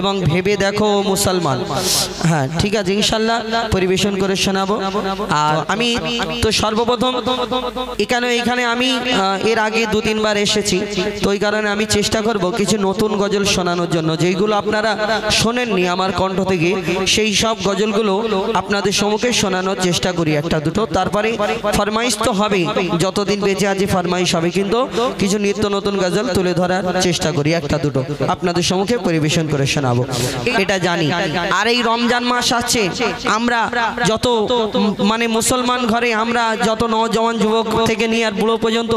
এবং ভেবে দেখো মুসলমান। হ্যাঁ ঠিক আছে, ইনশাল্লাহ পরিবেশন করে শোনাবো। আর আমি তো সর্বপ্রথম এখানে আমি এর আগে 2-3 বার এসেছি, তো ওই কারণে আমি চেষ্টা করব কিছু নতুন গজল শোনানোর জন্য, যেইগুলো আপনারা শোনেননি আমার কণ্ঠ থেকে, সেই সব গজলগুলো আপনাদের সম্মুখে শোনানোর চেষ্টা করি একটা দুটো। তারপরে ফরমাইশ তো হবে, যতদিন বেঁচে আছি ফরমাইশ হবে, কিন্তু কিছু নিত্য নতুন গজল তুলে ধরার চেষ্টা করি একটা দুটো আপনাদের সম্মুখে পরিবেশন করে শোনাবো, এটা জানি। আর এই রমজান মাস আছে, আমরা যত মানে মুসলমান ঘরে আমরা যত নওজওয়ান যুবক থেকে নিয়ে আর বুড়ো পর্যন্ত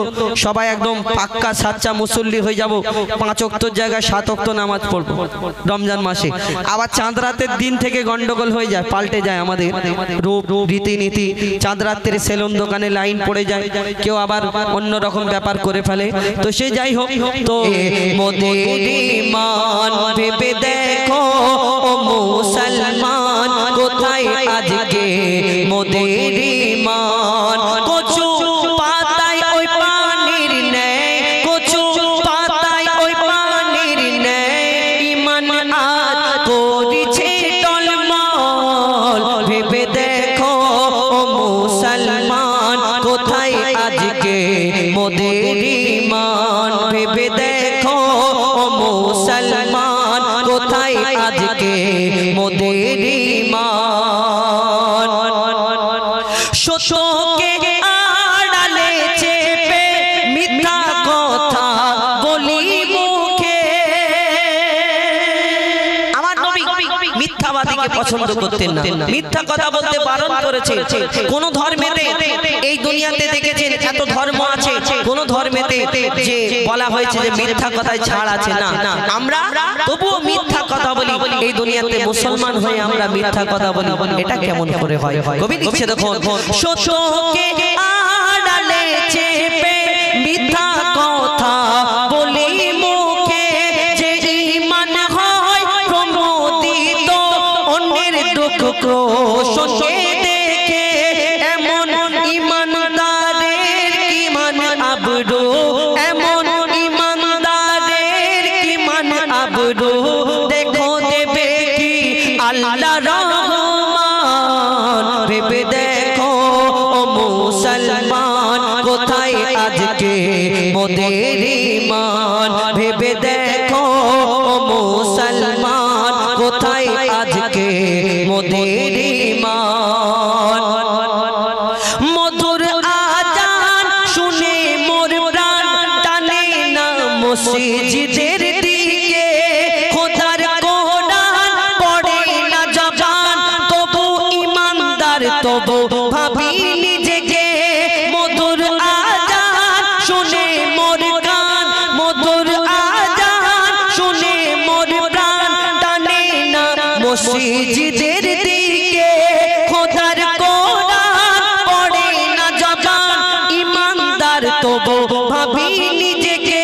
সবাই একদম পাক্কা সাচ্চা মুসল্লি হয়ে যাব, 5 ওয়াক্তের জায়গায় 7 ওয়াক্ত নামাজ পড়বো রমজান মাসে। আবার চাঁদ রাতের দিন থেকে গন্ডগোল হয়ে যায়, পাল্টে যায় আমাদের রূপ রীতিনীতি। চাঁদ রাত্রে সেলুন দোকানে লাইন পড়ে যায়, কেউ আবার অন্য রকম ব্যাপার করে ফেলে। তো সে যাই হোক, তো মোদের ঈমান ভেবে দেখো ও মুসলমান, কোথায় আজকে মোদের ঈমান? কচু পাতায় ওই পানির নেয়, কচু পাতায় ওই পানির নেয়, ঈমান আজ করেছে টলমল। ভেবে দেখো ও মুসলমান, কোথায় আজকে মোদের ঈমান? ভেবে দেখো ও মুসলমান, কোথায় আজকে মোদের ঈমান? সত্যকে আড়ালে চেপে মিথ্যা কথা বলি মুখে। আমার নবী মিথ্যাবাদীকে পছন্দ করতেন না, মিথ্যা কথা বলতে বারণ করেছে। কোন ধর্মেতে এই দুনিয়াতে দেখেছেন এত ধর্ম আছে, কোন ধর্মেতে যে বলা হয়েছে যে মিথ্যা কথায় ছাড় আছে না। আমরা তবুও মিথ্যা কথা বলি এই দুনিয়াতে, মুসলমান হয়ে আমরা মিথ্যা কথা বলি, এটা কেমন করে হয়? কবি লিখছে দেখো, সত্যকে আড়ালে চেপে মিথ্যা কথা বলি মুখে, যে ঈমান হয় প্রমোদিত অন্যের দুঃখ ক্রোশকে দেখে, এমন ঈমানদারের কি মান আবরু, এমন ঈমানদারের কি মান আবরু, দেখো দেবে কি আল্লাহ রহমান। ভেবে দেখো ও মুসলমান, কোথায় আজকে মোদের ঈমান? ভেবে দেখো ও মুসলমান, কোথায় আজকে মোদের ঈমান? মধুর আজান শুনে মোর প্রাণ টানে না মসজিদের দিকে, খোদার কোরআন পড়ে না জবান, তবু ঈমানদার তবু ভাবি নিজেকে। মধুর আজান শুনে মোর কান, মধুর আজান শুনে মোর প্রাণ টানে না মসজিদের দিকে, খোদার কোরআন পড়ে না জবান, ঈমানদার তবু ভাবি নিজেকে।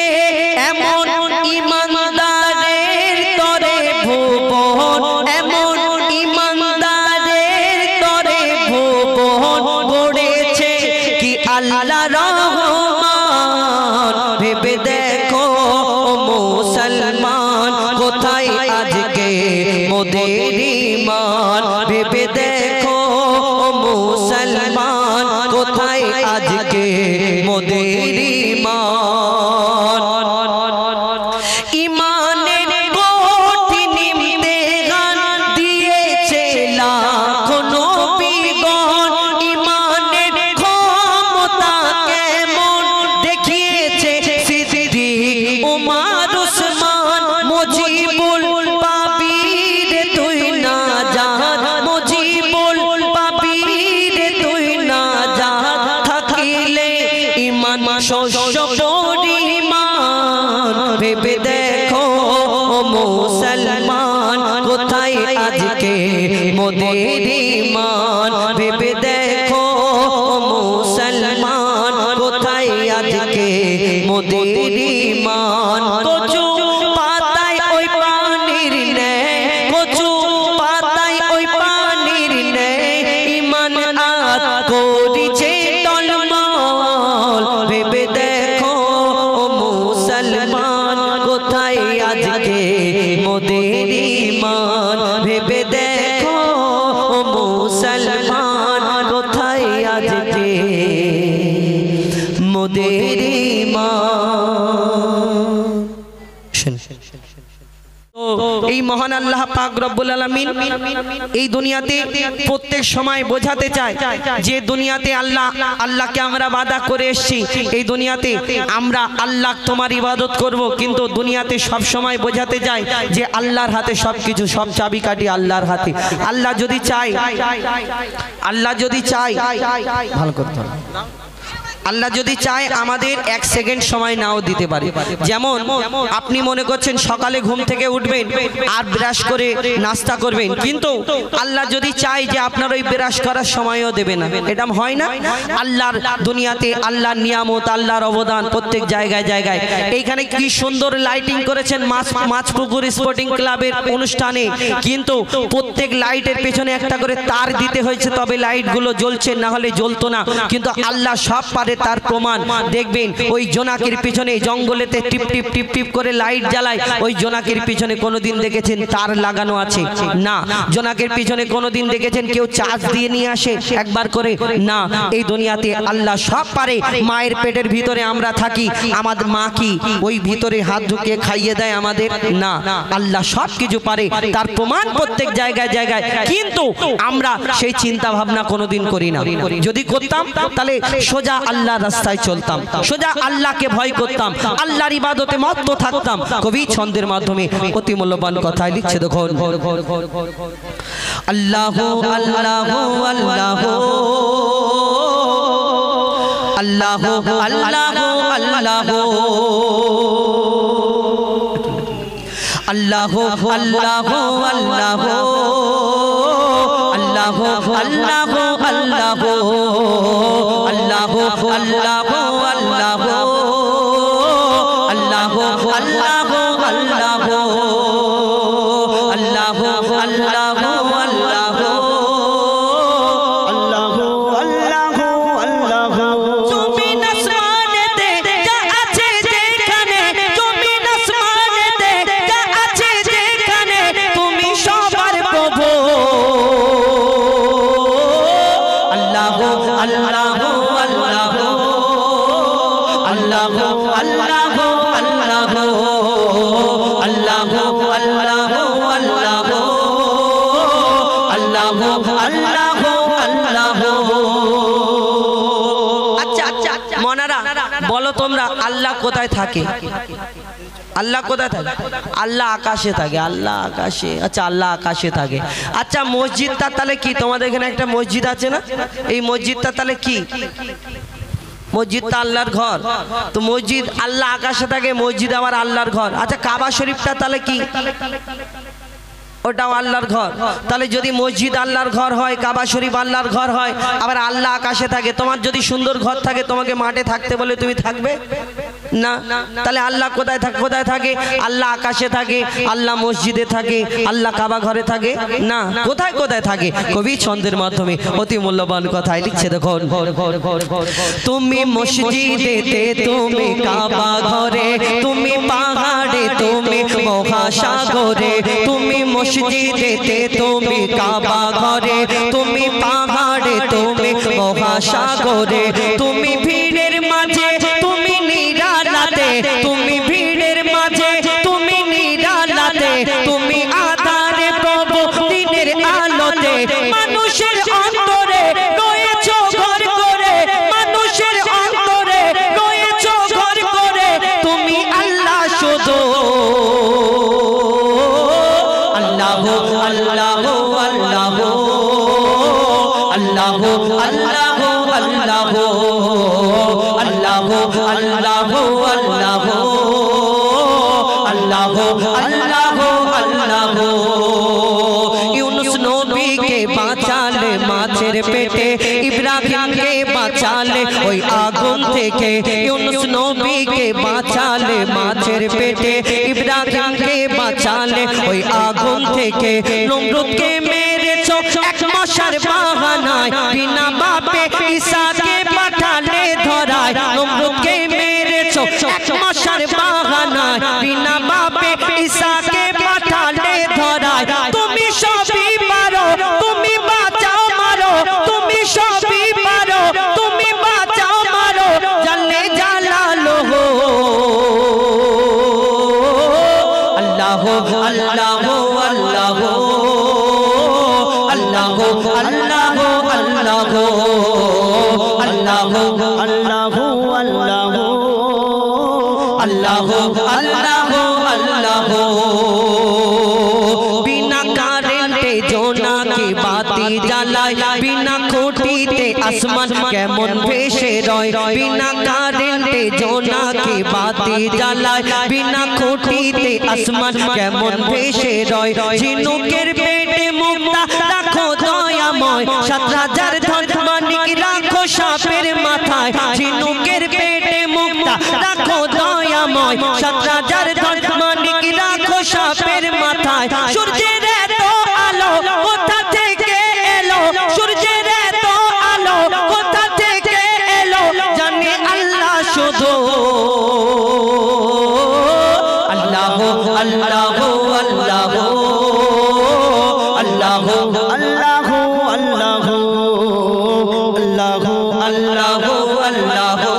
এমন ঈমানদারের তরে ভুবন, এমন ঈমানদারের তরে ভুবন গড়েছে কি আল্লাহ রহমান। ভেবে দেখো ও মুসলমান, কোথায় আজকে মোদের ঈমান? ভেবে দেখো ও মুসলমান, কোথায় আজকে মোদের ঈমান? ঈমানের কঠিন ইমতিহান দিয়েছে লাখো নবীগণ, ঈমানের ক্ষমতা কেমন দেখিয়েছে সিদ্দিক উমর উসমান। মুজিবুল পাবি রে তুই না জাহান, মুজিবুল পাবি রে তুই না জাহান, থাকিলে ঈমান শস্য পরিমাণ। ভেবে দেখো ও মুসলমান, কোথায় আজকে মোদের ঈমান? ভেবে দেখো ও মুসলমান, কোথায় আজকে মোদের ঈমান? কচু পাতায় ওই পানির নেয়, কচু পাতায় ওই পানির নেয়, ঈমান আজ করেছে টলমল। ভেবে দেখো ও মুসলমান, কোথায় আজকে মোদের এই মহান আল্লাহ পাক রব্বুল আলামিন এই দুনিয়াতে প্রত্যেক সময় বোঝাতে চায় যে দুনিয়াতে আল্লাহকে আমরা ওয়াদা করে এসেছি, এই দুনিয়াতে আমরা আল্লাহ তোমার ইবাদত করব, কিন্তু দুনিয়াতে সব সময় বোঝাতে যায় যে আল্লাহর হাতে সবকিছু, সব চাবিকাঠি আল্লাহর হাতে। আল্লাহ যদি চায় ভালো করতে হবে, আল্লাহ যদি চায় আমাদের এক সেকেন্ড সময় নাও দিতে পারে। যেমন আপনি মনে করছেন সকালে ঘুম থেকে উঠবেন আর ব্রাশ করে নাস্তা করবেন, কিন্তু আল্লাহ যদি চায় যে আপনার ওই ব্রাশ করার সময়ও দেবে না, এটা হয় না। আল্লাহর দুনিয়াতে আল্লাহর নিয়ামত, আল্লাহর অবদান প্রত্যেক জায়গায় জায়গায়। এইখানে কি সুন্দর লাইটিং করেছেন মাছপুকুর স্পোর্টিং ক্লাবের অনুষ্ঠানে, কিন্তু প্রত্যেক লাইটের পেছনে একটা করে তার দিতে হয়েছে, তবে লাইটগুলো জ্বলছে, না হলে জ্বলতো না। কিন্তু আল্লাহ সব পারে, তার প্রমাণ দেখবেন ওই জোনাকির পিছনে জঙ্গলেতে টিপ টিপ টিপ টিপ করে লাইট জ্বালায়, ওই জোনাকির পিছনে কোনোদিন দেখেছেন তার লাগানো আছে? না। জোনাকির পিছনে কোনোদিন দেখেছেন কেউ চার্জ দিয়ে নিয়ে আসে একবার করে? না। এই দুনিয়াতে আল্লাহ সব পারে। মায়ের পেটের ভিতরে আমরা থাকি, আমাদের মা কি ওই ভিতরে হাত ঢুকিয়ে খাইয়ে দেয় আমাদের? না। আল্লাহ সব কিছু পারে, তার প্রমাণ প্রত্যেক জায়গায় জায়গায়, কিন্তু আমরা সেই চিন্তা ভাবনা কোনোদিন করি না। যদি করতাম তাহলে সোজা আল্লাহর রাস্তায় চলতাম, সোজা আল্লাহকে ভয় করতাম, আল্লাহর ইবাদতে মত্ত থাকতাম। কবি ছন্দের মাধ্যমে অতি মূল্যবান কথাই লিখছে, দেখুন আল্লাহ আল্লাহ আল্লাহ আল্লাহ আল্লাহ আল্লাহ আল্লাহ আল্লাহ আল্লাহ আল্লাহ আল্লাহ আল্লাহ আল্লাহ আল্লাহ আল্লাহ আল্লাহ আল্লাহ আল্লাহ বলো তোমরা আল্লাহ কোথায় থাকে? আল্লাহ কোথায় থাকে? আল্লাহ আকাশে থাকে। আল্লাহ আকাশে, আচ্ছা আল্লাহ আকাশে থাকে। আচ্ছা মসজিদটা তাহলে কি? তোমাদের এখানে একটা মসজিদ আছে না? এই মসজিদটা তাহলে কি? মসজিদটা আল্লাহর ঘর। তো মসজিদ আল্লাহ আকাশে থাকে, মসজিদ আবার আল্লাহর ঘর। আচ্ছা কাবা শরীফটা তাহলে কি? ওটাও আল্লাহর ঘর। তাহলে যদি মসজিদ আল্লাহর ঘর হয়, কাবা শরীফ আল্লাহর ঘর হয়, আবার আল্লাহ আকাশে থাকে, তোমার যদি সুন্দর ঘর থাকে, তোমাকে মাঠে থাকতে বলে তুমি থাকবে না? তাহলে আল্লাহ কোথায় থাকে? কোথায় থাকে? আল্লাহ আকাশে থাকে, আল্লাহ মসজিদে থাকে, আল্লাহ কাবা ঘরে থাকে না। কোথায় কোথায় থাকে? কবি ছন্দের মাধ্যমে অতি মূল্যবান কথাই লিখছে, দেখুন তুমি মসজিদেতে, তুমি কাবা ঘরে, তুমি পাহাড়ে, তুমি মহাসাগরে, তুমি মসজিদেতে, তুমি কাবা ঘরে, তুমি পাহাড়ে, তুমি মহাসাগরে, তুমি ভিড়ের মাঝে, তুমি নিরালাতে, তুমি ভিড়ের মাঝে, তুমি নিরালাতে, তুমি আধারে প্রভু দিনের আলোতে, মানুষের অন্তরে রয়েছো ঘর করে, মানুষের অন্তরে রয়েছো ঘর করে, তুমি আল্লাহ শুধু। আল্লাহ আল্লাহ আল্লাহ আল্লাহ আল্লাহ আল্লাহ আল্লাহ আল্লাহ আল্লাহ আল্লাহ আল্লাহ। ইউনুস নবীকে বাঁচালে মাছের পেটে, ইব্রাহিমকে বাঁচালে ওই আগুন থেকে। ইউনুস নবীকে বাঁচালে মাছের পেটে, ইব্রাহিমকে বাঁচালে ওই আগুন থেকে। নমরুদকে মেরেছো এক মশার বাহানায়, বিনা বাপে ঈসাকে পাঠালে ধরায়। নমরুদকে মেরেছো এক মশার বাহানায়, বিনা বাপে ঈসাকে পাঠালে ধরায়। তুমি সবই পারো, তুমি বাঁচাও মারো, তুমি সবই পারো, তুমি বাঁচাও মারো, জাল্লে জালালুহু। আল্লাহ আল্লাহ আল্লাহ আল্লাহ আল্লাহ আল্লাহ আল্লাহ আল্লাহ আল্লাহ আল্লাহ বিনা কারেন্টে জোনাকি বাতি জ্বালায় বিনা খুঁটিতে আসমান কেমন ভেসে রয় বিনা কারেন্টে জোনাকি বাতি জ্বালায় বিনা খুঁটিতে আসমান কেমন ভেসে রয় ঝিনুকের পেটে মুক্তা রাখো দয়াময় ৭০০০ ধন মানিক রাখো সাপের মাথায় ঝিনুকের পেটে মুক্তা রাখো দয়াময় ৭০০০ ধন মানিক রাখো সাপের মাথায় সূর্যের এত আলো কোথা থেকে এলো সূর্যের এত আলো কোথা থেকে এলো জানে আল্লাহ শুধু আল্লাহ আল্লাহ আল্লাহ আল্লাহ আল্লাহ আল্লাহ আল্লাহ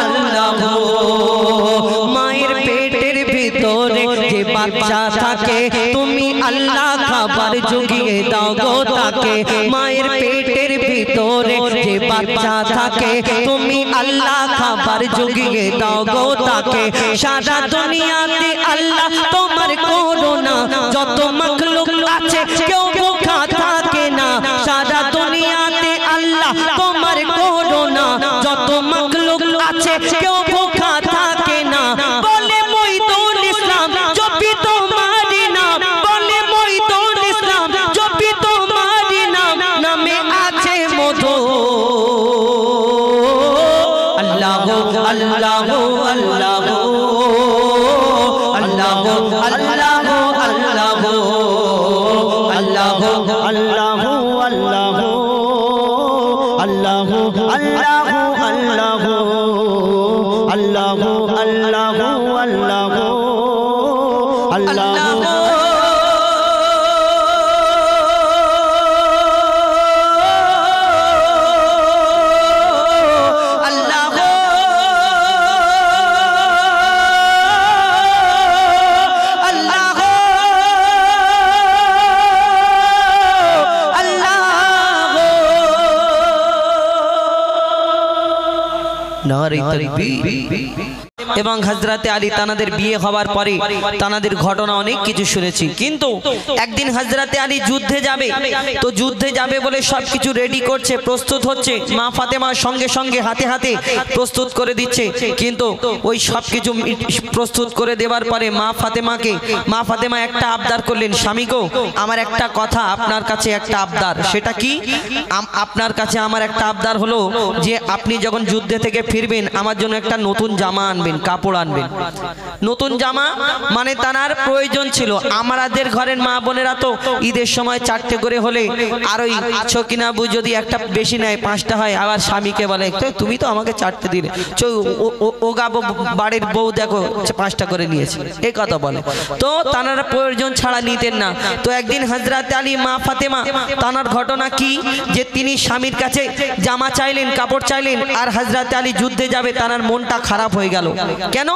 আল্লাহ মায়ের পেটের ভিতরে যে বাচ্চা থাকে তুমি আল্লাহ খাবার জুগিয়ে দাও গো তাকে মায়ের পেটের ভিতরে যে বাচ্চা থাকে তুমি আল্লাহ খাবার জুগিয়ে দাও গো তাকে সারা দুনিয়াতে আল্লাহ তোমার করুণা যত মাখলুক আছে কেউ ভুখা থাকে না সারা দুনিয়াতে আল্লাহ তোমার করুণা যত মাখলুক আছে কেউ ভুখা থাকে না বলে মঈদুল ইসলাম জপি তোমারি নাম বলে মঈদুল ইসলাম জপি তোমারি নাম নামে আছে মধু আল্লাহ আল্লাহ আল্লাহ আল্লাহ আল্লাহ আল্লাহ আল্লাহ আল্লাহ আল্লাহ আল্লাহ আল্লাহ আল্লাহ আল্লাহ আল্লাহ আল্লাহ আল্লাহ এবং হযরতে আলী তানাদের বিয়ে হওয়ার পরে তানাদের ঘটনা অনেক কিছু শুনেছি কিন্তু একদিন হযরতে আলী যুদ্ধে যাবে তো যুদ্ধে যাবে বলে সবকিছু রেডি করছে প্রস্তুত হচ্ছে মা ফাতেমার সঙ্গে সঙ্গে হাতে হাতে প্রস্তুত করে দিচ্ছে কিন্তু ওই সবকিছু প্রস্তুত করে দেওয়ার পরে মা ফাতেমা একটা আবদার করলেন স্বামী গো আমার একটা কথা আপনার কাছে একটা আবদার সেটা কি আপনার কাছে আমার একটা আবদার হলো যে আপনি যখন যুদ্ধে থেকে ফিরবেন আমার জন্য একটা নতুন জামা আনবেন কাপড় আনবেন নতুন জামা মানে তার প্রয়োজন ছিল আমাদের ঘরের মা বোনেরা তো ঈদের সময় 4টে করে হলে আর ওই ছকিনাবু যদি একটা বেশি নেয় 5টা হয় আবার স্বামীকে বলে তুমি তো আমাকে 4টে দিলে ও গাবো বাড়ির বউ দেখো 5টা করে নিয়েছে এই কথা বলে তো তানারা প্রয়োজন ছাড়া নিতেন না তো একদিন হযরতে আলী মা ফাতেমা তানার ঘটনা কি যে তিনি স্বামীর কাছে জামা চাইলেন কাপড় চাইলেন আর হযরতে আলী যুদ্ধে যাবে তানার মনটা খারাপ হয়ে গেল কেন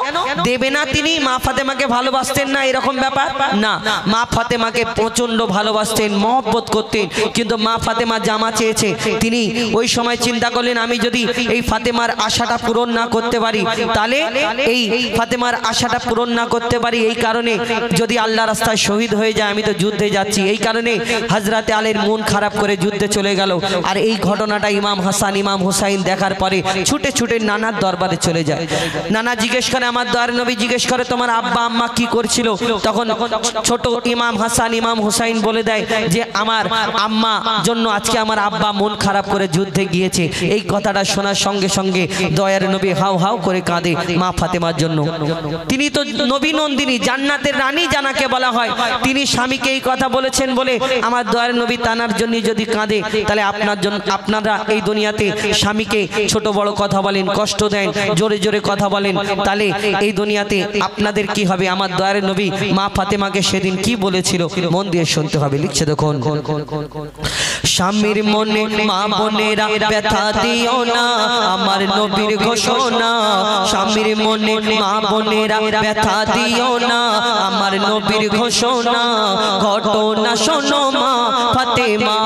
দেবে না তিনি মা ফাতেমাকে ভালোবাসতেন না এরকম ব্যাপার না মা ফাতেমাকে প্রচন্ড ভালোবাসতেন মহব্বত করতেন কিন্তু মা ফাতেমা জামা চেয়েছে তিনি ওই সময় চিন্তা করলেন আমি যদি এই ফাতেমার আশাটা পূরণ না করতে পারি তাহলে এই ফাতেমার আশাটা পূরণ না করতে পারি এই কারণে যদি আল্লাহর রাস্তায় শহীদ হয়ে যায় আমি তো যুদ্ধে যাচ্ছি এই কারণে হযরতে আলীর মন খারাপ করে যুদ্ধে চলে গেল আর এই ঘটনাটা ইমাম হাসান ইমাম হুসাইন দেখার পরে ছুটে ছুটে নানার দরবারে চলে যায় নানা জিজ্ঞেস করে আমার দয়ার নবী জিজ্ঞেস করে তোমার আব্বা আম্মা কি করছিল তখন ছোট ইমাম হাসান ইমাম হুসাইন বলে দেয় যে আমার আম্মা জন্য আজকে আমার আব্বা মন খারাপ করে যুদ্ধে গিয়েছে এই কথাটা শোনার সঙ্গে সঙ্গে দয়ার নবী হাউ হাউ করে কাঁদে মা ফাতেমার জন্য তিনি তো নবী নন্দিনী জান্নাতের রানী জানাকে বলা হয় তিনি স্বামীকে এই কথা বলেছেন বলে আমার দয়ার নবী তানার জন্য যদি কাঁদে তাহলে আপনার জন্য আপনারা এই দুনিয়াতে স্বামীকে ছোট বড় কথা বলেন কষ্ট দেন জোরে জোরে কথা বলেন তাহলে এই দুনিয়াতে আপনাদের কি হবে? আমার দয়ার নবী মা ফাতেমাকে সেদিন কি বলেছিল মন দিয়ে শুনতে হবে। লিখছে দেখুন, স্বামীর মনে মা বোনেরা ব্যথা দিও না, আমার নবীর ঘোষণা। স্বামীর মনে মা বোনেরা ব্যথা দিও না, আমার নবীর ঘোষণা। ঘটনা শোনো মা ফাতেমা,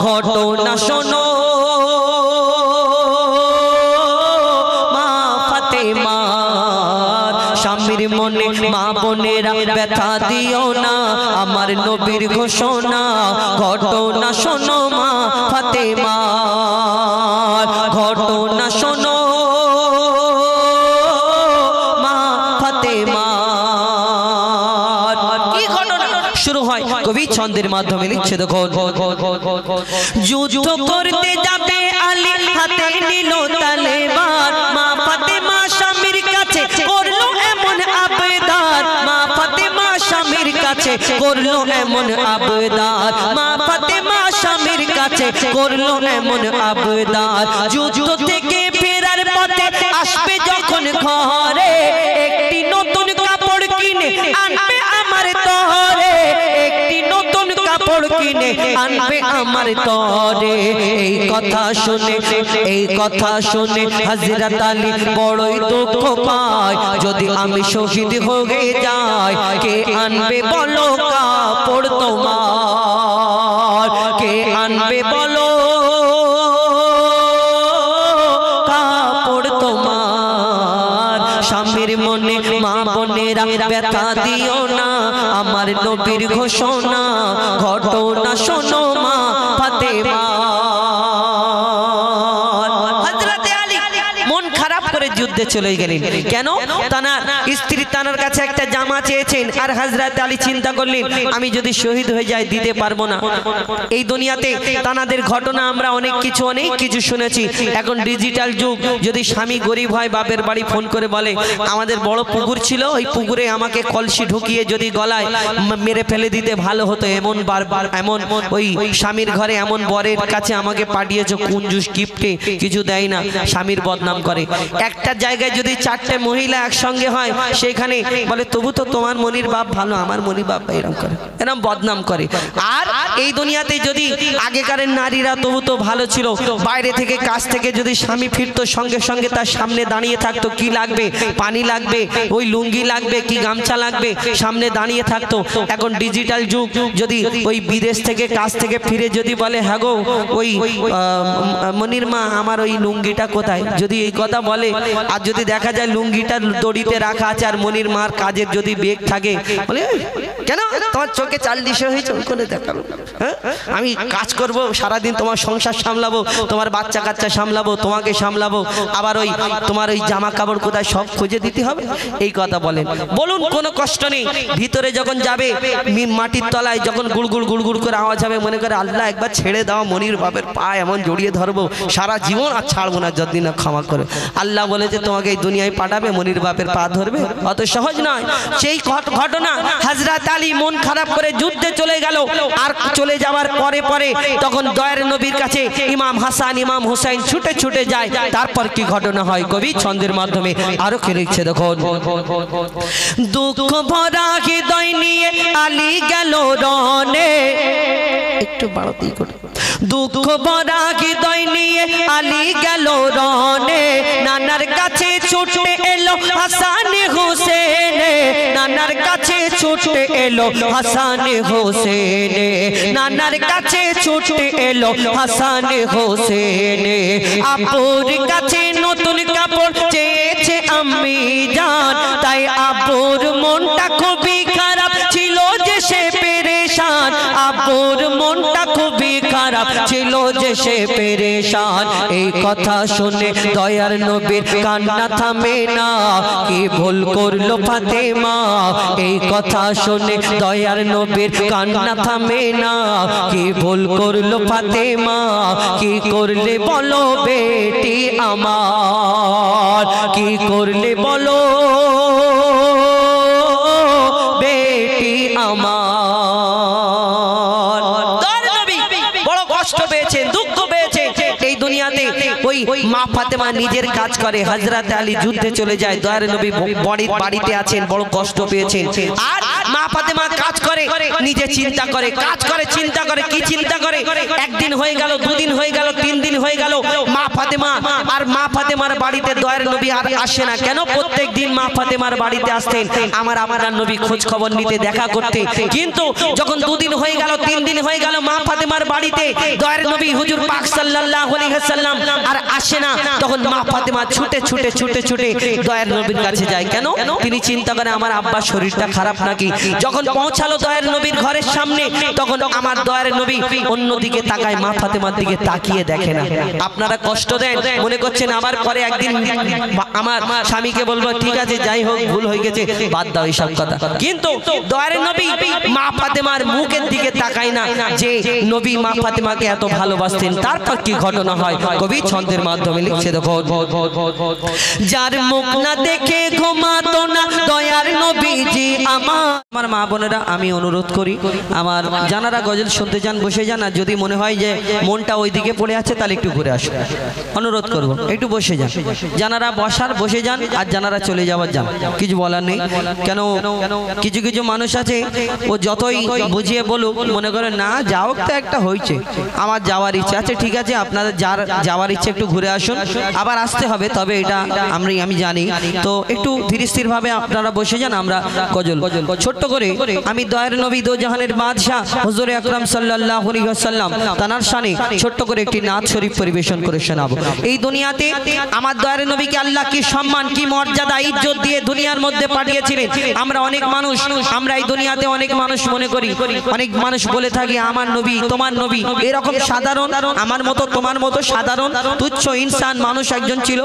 ঘটনা শোনো মা ফাতেমা। স্বামীর মনে মা বোনেরা ব্যথা দিও না, আমার নবীর ঘোষণা। ঘটনা শোনো মা ফাতেমা, ঘটনা শোনো মা ফাতেমা। কি ঘটনা শুরু হয় কবি ছন্দের মাধ্যমে। লিখছে দেখো, যুদ্ধ করতে যাবে আলী, হাতে নিল তলোয়ার। মা ফাতেমা স্বামীর কাছে করলো এমন আবেদন, মা ফাতেমা স্বামীর কাছে করলো এমন আবেদন, মা ফাতেমা স্বামীর কাছে করলো এমন আবেদন। যুদ্ধ থেকে ফেরার পথে আসবে যখন ঘরে, একটি নতুন কাপড় কিনে আনবে আমার তরে, একটি নতুন কাপড় কিনে আনবে আমার তরে। এই কথা শুনে, এই কথা শুনে হযরত আলী বড়ই দুঃখ পায়, যদি আমি শহীদ হয়ে যাই কে আনবে বলো কাপড় তোমার, কে আনবে বলো কাপড় তোমার। স্বামীর মনে মা বোনেরা ব্যথা দিও না, আমার নবীর ঘোষণা। ঘটনা শোনো মা ফাতেমা। হযরতে আলী মন খারাপ করে যুদ্ধে চলে গেলেন। কেন? তানার স্ত্রী তানার কাছে একটা জামা চেয়েছেন, আর হযরতে আলী চিন্তা করলেন আমি যদি শহীদ হয়ে যাই দিতে পারবো না। এই দুনিয়াতে তানাদের ঘটনা আমরা অনেক কিছু শুনেছি। এখন ডিজিটাল যুগ, যদি স্বামী গরিব হয় বাপের বাড়ি ফোন করে বলে আমাদের বড় পুকুর ছিল, ওই পুকুরে আমাকে কলসি ঢুকিয়ে যদি গলায় মেরে ফেলে দিতে ভালো হতো, এমন বারবার এমন ওই স্বামীর ঘরে এমন বরের কাছে আমাকে পাঠিয়েছো, কুঞ্জুস গিফটে কিছু দেয় না, স্বামীর বদনাম করে। একটা জায়গায় যদি চারটে মহিলা একসঙ্গে হয়, সেখানে বলে তবু তো তোমার মনির বাপ ভালো, আমার মনির বাপ এরকম করে, এরকম বদনাম করে। আর এই দুনিয়াতে যদি আগেকারের নারীরা তবু তো ভালো ছিল, বাইরে থেকে কাজ থেকে যদি স্বামী ফিরতো সঙ্গে সঙ্গে তার সামনে দাঁড়িয়ে থাকতো, কি লাগবে, পানি লাগবে, ওই লুঙ্গি লাগবে কি গামছা লাগবে, সামনে দাঁড়িয়ে থাকতো। এখন ডিজিটাল যুগ, যদি ওই বিদেশ থেকে কাজ থেকে ফিরে যদি বলে হ্যাঁ গো ওই মনির মা আমার ওই লুঙ্গিটা কোথায়, যদি এই কথা বলে, আর যদি দেখা যায় লুঙ্গিটা দড়িতে রাখা আছে আর মনির মার কাজের যদি বেগ থাকে, বলে কেন তোমার চোখে চাল দিশে হয়েছে, ওই করে দেখালো, হ্যাঁ আমি কাজ করব সারাদিন, তোমার সংসার সামলাবো, তোমার বাচ্চা কাচ্চা সামলাবো, তোমাকে সামলাবো, আবার ওই তোমার ওই জামা কাপড় কোথায় সব খুঁজে দিতে হবে, এই কথা বলেন। বলুন কোনো কষ্ট নেই, ভিতরে যখন যাবে মাটির তলায় যখন গুড়গুড় গুড়গুড় করে আওয়াজ হবে, মনে করে আল্লাহ একবার ছেড়ে দাও, মনির বাপের পা এমন জড়িয়ে ধরবো সারা জীবন আর ছাড়বো না যতদিন না ক্ষমা করে। আল্লাহ বলেছে তোমাকে এই দুনিয়ায় পাঠাবে, মনির বাপের পা ধরবে, অত সহজ নয়। সেই ঘটনা হযরত আলী মন খারাপ করে যুদ্ধে চলে গেল। আর চলে যাওয়ার পরে পরে তখন দয়ার নবীর কাছে ইমাম হাসান ইমাম হুসাইন ছুটে ছুটে যায়। তারপর কি ঘটনা হয় কবি ছন্দের মাধ্যমে আরো কে লিখছে দেখুন, দুঃখ ভরা হৃদয় নিয়ে আলী গেল রনে, একটু বাড়াতেই করে, দুঃখ ভরা হৃদয় নিয়ে আলী গেল রনে, নানার কাছে ছুটে এলো হাসান হোসেন, নানার কাছে ছুটে এলো হাসান হোসেন, নানার কাছে ছুটে এলো হাসান হোসেন। আপুর কাছে নতুন কাপড় চেয়েছে আম্মি জান, তাই আপুর মনটা খুবই খারাপ ছিল যে সে পেরেশান, আপুর মনটা খুবই খারাপ ছিল যে সে পেরেশান। এই কথা শুনে দয়ার নবীর কান্না থামে না, কি ভুল করলো ফাতেমা, এই কথা শুনে দয়ার নবীর কান্না থামে না, কি ভুল করলো ফাতেমা, কি করলে বলো বেটি আমার, কি করলে বলো বেটি আমার। দয়ার নবী বড় কষ্ট পেয়েছেন, দুঃখ পেয়েছেন। এই দুনিয়াতে ওই মা ফাতেমা নিজের কাজ করে, হযরত আলী যুদ্ধে চলে যায়, দয়ার নবী বাড়িতে আছেন, বড় কষ্ট পেয়েছেন। আর মা ফাতেমা কাজ করে, নিজে চিন্তা করে, কাজ করে, চিন্তা করে, কি চিন্তা করে, একদিন হয়ে গেল, দুদিন হয়ে গেল, 3 দিন হয়ে গেল, মা ফাতেমা আর মা ফাতেমার বাড়িতে দয়ার নবী আর আসে না। কেন? প্রত্যেক দিন মা ফাতেমার বাড়িতে আসতেন আমার নবী খোঁজ খবর নিতে, দেখা করতে। কিন্তু যখন 2 দিন হয়ে গেল, 3 দিন হয়ে গেল, মা ফাতেমার বাড়িতে দয়ার নবী হুজুর পাক সাল্লাল্লাহু আলাইহি ওয়াসাল্লাম আর আসে না, তখন মা ফাতেমা ছুটে ছুটে ছুটে ছুটে দয়ার নবীর কাছে যায়। কেন? তিনি চিন্তা করে আমার আব্বার শরীরটা খারাপ নাকি। যখন পৌঁছালো দয়ার নবীর ঘরের সামনে, তখন আমার দয়ার নবী অন্যদিকে তাকায়, মা ফাতেমার দিকে তাকিয়ে দেখে না। আপনারা কষ্ট দেন, মনে করছেন আবার পরে একদিন আমার স্বামীকে বলবো, ঠিক আছে যাই হোক ভুল হয়ে গেছে, বাদ দাও এইসব কথা। কিন্তু দয়ার নবী মা ফাতেমার মুখের দিকে তাকায় না, যে নবী মা ফাতেমাকে এত ভালোবাসতেন। তারপর কি ঘটনা হয় কবি ছন্দের মাধ্যমে লিখছে, দেখো, যার মুখ না দেখে ঘুমাতো না দয়ার নবীজি আমার মা বোনেরা, আমি অনুরোধ করি আমার জানারা গজল শুনতে যান, বসে যান। আর যদি মনে হয় যে মনটা ওই দিকে পড়ে আছে, তাহলে একটু ঘুরে আসুন, অনুরোধ করব, একটু বসে যান। জানারা বসার বসে যান, আর জানারা চলে যাওয়ার যান, কিছু বলার নেই। কেন কিছু কিছু মানুষ আছে, ও যতই বুঝিয়ে বলুক, মনে করে না যাও তো একটা হয়েছে, আমার যাওয়ার ইচ্ছা আছে। ঠিক আছে, আপনাদের যাওয়ার ইচ্ছে, একটু ঘুরে আসুন, আবার আসতে হবে, তবে এটা আমি জানি। তো একটু ধীর স্থির ভাবে আপনারা বসে যান। আমরা গজল ছোট্ট করে আমি দয়ার নবী দো জাহানের বাদশাহ হুজুর আকরাম সাল্লাল্লাহু আলাইহি ওয়াসাল্লাম তানার শানে ছোট্ট করে একটি নাত শরীফ পরিবেশন করে শোনাবো। এই দুনিয়াতে আমার দয়ার নবীকে আল্লাহ কি সম্মান, কি মর্যাদা, ইজ্জত দিয়ে দুনিয়ার মধ্যে পাঠিয়েছিলেন। আমরা অনেক মানুষ, আমরা এই দুনিয়াতে অনেক মানুষ মনে করি, অনেক মানুষ বলে থাকি আমার নবী, তোমার নবী এরকম সাধারণ, আমার মতো তোমার মতো সাধারণ তুচ্ছ ইনসান মানুষ একজন ছিল,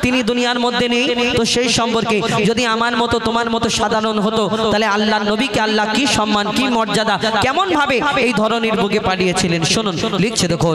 তিনি দুনিয়ার মধ্যে নেই। তো সেই সম্পর্কে যদি আমার মতো তোমার মতো সাধারণ হতো, তাহলে আল্লাহর নবীকে আল্লাহ কি সম্মান, কি মর্যাদা, কেমন ভাবে এই ধরনের বুকে পাঠিয়েছিলেন। শুনুন, লিখছে, দেখো,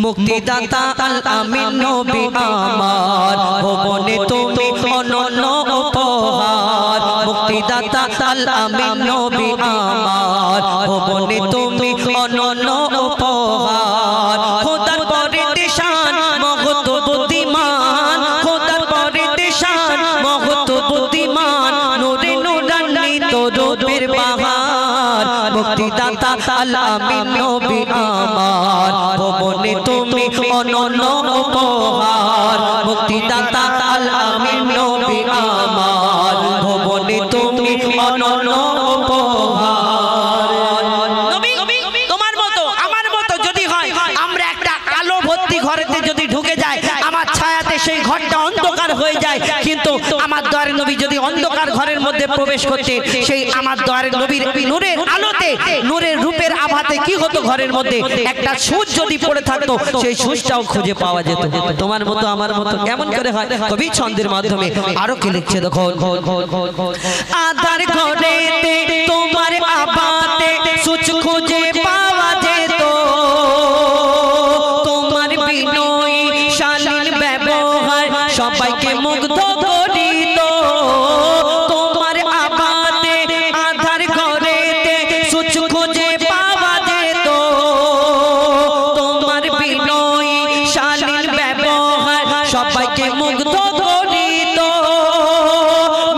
মুক্তিদাতা আল আমিন নবী আমার, ভুবনে তুমি অনন্য উপহার। মুক্তিদাতা আল আমিন নবী আমার, ভুবনে তুমি অনন্য উপহার। খোদার পরে দেশান মহত বুদ্ধিমান, খোদার পরে দেশান মহত বুদ্ধিমান, নূরে নূরান্বিত রূপের বাহার। মুক্তিদাতা আল আমিন নবী আমার, ভুবনে তুমি অনন্য উপহার। মুক্তিদাতা আল আমিন নবী আমার, ভুবনে তুমি অনন্য উপহার। নবী তোমার মতো আমার মতো যদি হয়, আমরা একটা আলো ভর্তি ঘরেতে যদি ঢুকে যায়, আমার ছায়াতে সেই ঘরটা অন্ধকার হয়ে যায়। কিন্তু আমার দয়ার নবী যদি অন্ধকার ঘরের মধ্যে প্রবেশ করতে, সেই আমার দয়ার নবীর নূরের আলোতে, নূরের রূপের আভাতে কি হতো, ঘরের মধ্যে একটা সূচ যদি পড়ে থাকতো, সেই সূচটাও খুঁজে পাওয়া যেত। তোমার মতো আমার মতো কেমন করে হয় কবি ছন্দের মাধ্যমে আরো কি লিখছে, দেখো, আধার ঘরেতে তোমার আভাতে সূচ খুঁজে পাওয়া যেত, তোমার বিনয়ী শালীন ব্যবহার সবাইকে মুগ্ধ করিত। তোমার আভাতে আধার ঘরেতে সূচ খুঁজে পাওয়া যেত, তোমার বিনয়ী শালীন ব্যবহার সবাইকে মুগ্ধ করিত।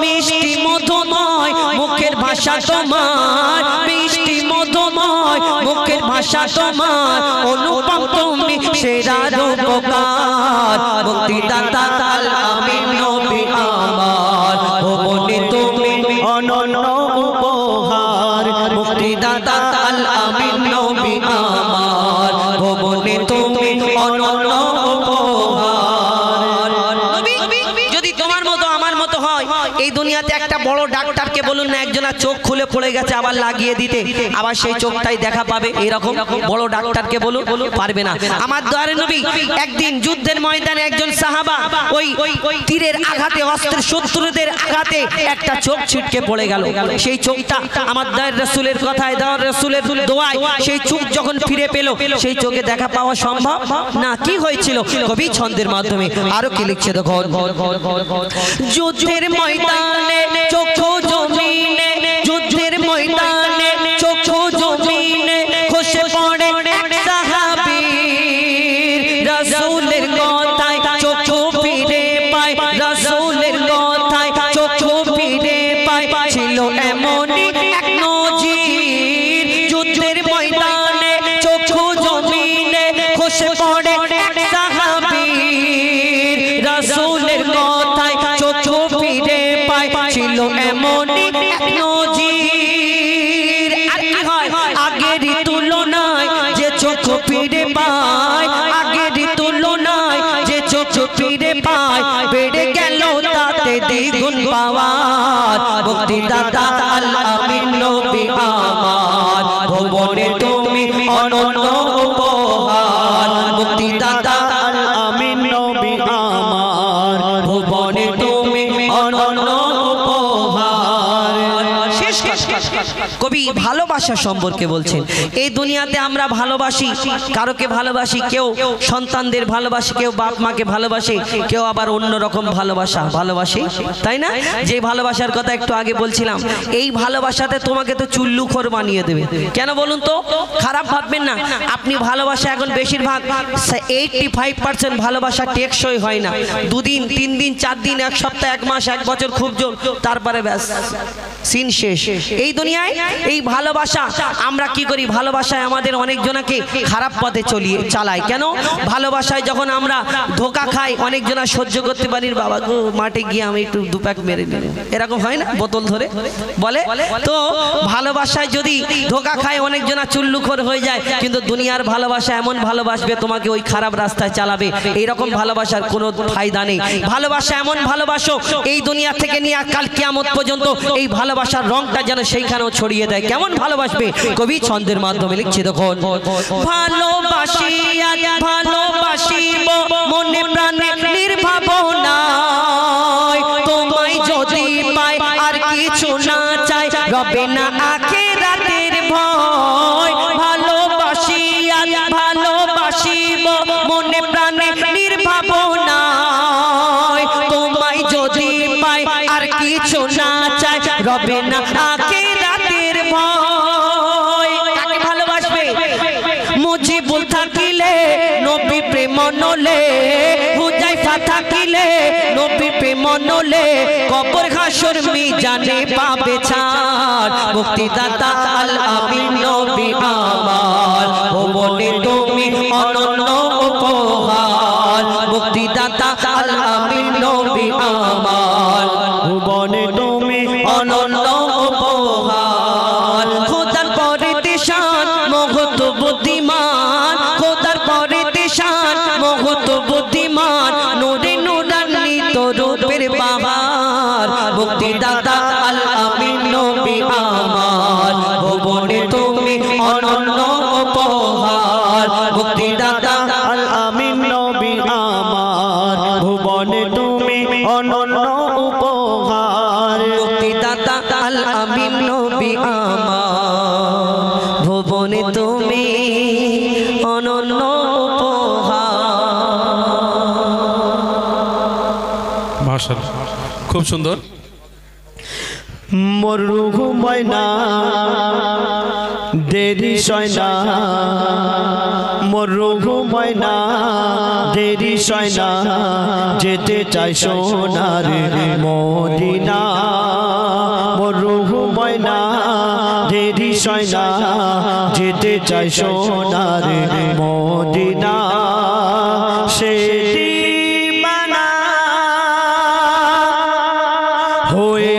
মিষ্টি মধুময় মুখের ভাষা তোমার, মিষ্টি মধুময় মুখের ভাষা তোমার, অনুপম তুমি সেরা রূপকার। মুক্তিদাতা আল আমিন নবী আমার, ভুবনে তুমি অনন্য উপহার। মুক্তিদাতা আল আমিন নবী আমার, ভুবনে তুমি অনন্য উপহার। যদি তোমার মতো আমার মতো হয়, এই দুনিয়াতে একটা বড় ডাক্তারকে বলুন না, একজনের চোখ খুলে পড়ে গেছে, আবার লাগিয়ে দিতে, আবার সেই চোখটাই দেখা পাবে, এরকম বড় ডাক্তারকে বলুন, পারবে না। আমার দয়ার নবী একদিন যুদ্ধের ময়দানে একজন সাহাবা ওই তীরের আঘাতে, অস্ত্রের শত্রুদের আঘাতে একটা চোখ ছিটকে পড়ে গেল। সেই চোখটা আমার দয়ার রাসূলের কথায়, দয়ার রাসূলের দোয়ায় সেই চোখ যখন ফিরে পেল, সেই চোখে দেখা পাওয়া সম্ভব না। কি হয়েছিল কবি ছন্দের মাধ্যমে আরো কি লিখছে, দেখো, যুদ্ধের ময়দানে চোখ জমিনে, যুদ্ধের ময়দানে চোখ জমিনে খসে পড়ে এক সাহাবীর চক্ষু ফিরে পায় ছিল এমনই এক নজির যুদ্ধের ময়দানে চক্ষু জমিনে খসে পড়ে এক সাহাবী রাসূলের কথায় চক্ষু ফিরে পায় ছিল এমনই এক নজির আর কি হয় আগের তুলনায় যে চক্ষু ফিরে পায় আগের তুলনায় যে চক্ষু ফিরে পায় বেড়ে গেল তাতে দ্বিগুণ পাওয়ার মুক্তিদাতা আল আমিন নবী আমার ভুবনে তুমি অনন্য উপহার মুক্তিদাতা আল আমিন নবী আমার ভুবনে তুমি অনন্য উপহার। শেষ কবি ভালোবাসা সম্পর্কে বলছেন এই দুনিয়াতে আমরা ভালোবাসি কারোকে ভালোবাসি কেউ সন্তানদের ভালোবাসি কেউ বাপ মাকে ভালোবাসে কেউ আবার অন্য রকম ভালোবাসে তাই না যে ভালোবাসার কথা একটু আগে বলছিলাম এই ভালোবাসাতে তোমাকে তো চুল্লুখোর বানিয়ে দেবে কেন বলুন তো খারাপ ভাববেন না আপনি ভালোবাসা এখন বেশিরভাগ 85% ভালোবাসা টেকসই হয় না দুদিন 3 দিন 4 দিন এক সপ্তাহ এক মাস এক বছর খুব জোর তারপরে ব্যাস সিন শেষ এই দুনিয়ায় এই ভালোবাসা আমরা কি করি ভালোবাসায় আমাদের অনেক জনকে খারাপ পথে চালাই কেন ভালোবাসায় যখন আমরা ধোঁকা খাই অনেক জনা সহ্য করতে পারি বাবা গো মাঠে গিয়ে আমি একটু দুপাক মেরে নিলাম এরকম হয় না বোতল ধরে বলে তো ভালোবাসায় যদি ধোঁকা খায় অনেক জনা চুল্লুখোর হয়ে যায় কিন্তু দুনিয়ার ভালোবাসা এমন ভালোবাসবে তোমাকে ওই খারাপ রাস্তায় চালাবে এই রকম ভালোবাসার কোনো ফায়দা নেই ভালোবাসা এমন ভালোবাসো এই দুনিয়া থেকে নিয়ে কাল কিয়ামত পর্যন্ত এই ভালোবাসার রংটা যেন সেইখানেও ছড়িয়ে দেয় কেমন ভালোবাসবে কবি ছন্দের মাধ্যমে লিখছে দেখুন ভালোবাসি আজ ভালোবাসিব মনে প্রাণে নির্ভাবনায় তোমায় যদি পাই আর কিছু না চাই রবে না আখিরাতের ভয় ভালোবাসি আজ ভালোবাসিব মনে প্রাণে নির্ভাবনায় তোমায় যদি পাই আর কিছু না চাই রবে না আখিরাতের ভয় কাকে ভালোবাসবে মুজিবুল থাকিলে নবী প্রেম নলে হুজাইফা থাকিলে নবী প্রেম নলে কবর হাসর মিজানে পাবে ছাড় মুক্তিদাতা আল আমিন নবী আমার ভুবনে তুমি অনন্য উপহার মুক্তিদাতা আল আমিন নবী আমার ভুবনে তুমি অনন্য উপহার খোদার পরে দেশান মহৎ বুদ্ধিমান খোদার পরে দেশান মহৎ বুদ্ধিমান নূরে নূরান্বিত রূপের বাহার মুক্তিদাতা আল আমিন নবী আমার ভুবনে তুমি অনন্য উপহার মুক্তিদাতা আল আমিন নবী আমার ভুবনে তুমি অনন্য উপহার মুক্তিদাতা আল আমিন নবী আমার ভুবনে তুমি অনন্য উপহার মাশাআল্লাহ খুব সুন্দর মোর রূহ ময়না দেরি সয়না মোর রূহ ময়না দেরি সয়না যেতে চাই সোনার মদিনা মোর রূহ ময়না দেরি সয়না যেতে চাই সোনার মদিনা সে দিবানা হয়ে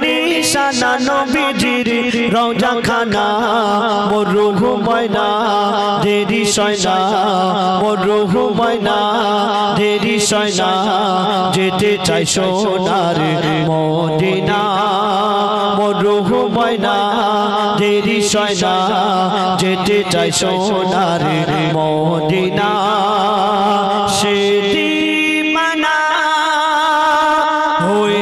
নিশানা নবীজির রওজা খানা মোর রূহ ময়না দেরি সয়না মোর রূহ ময়না দেরি সয়না যেতে চাই সোনার মদিনা মোর রূহ ময়না দেরি সয়না যেতে চাই সোনার মদিনা সে দিবানা হয়ে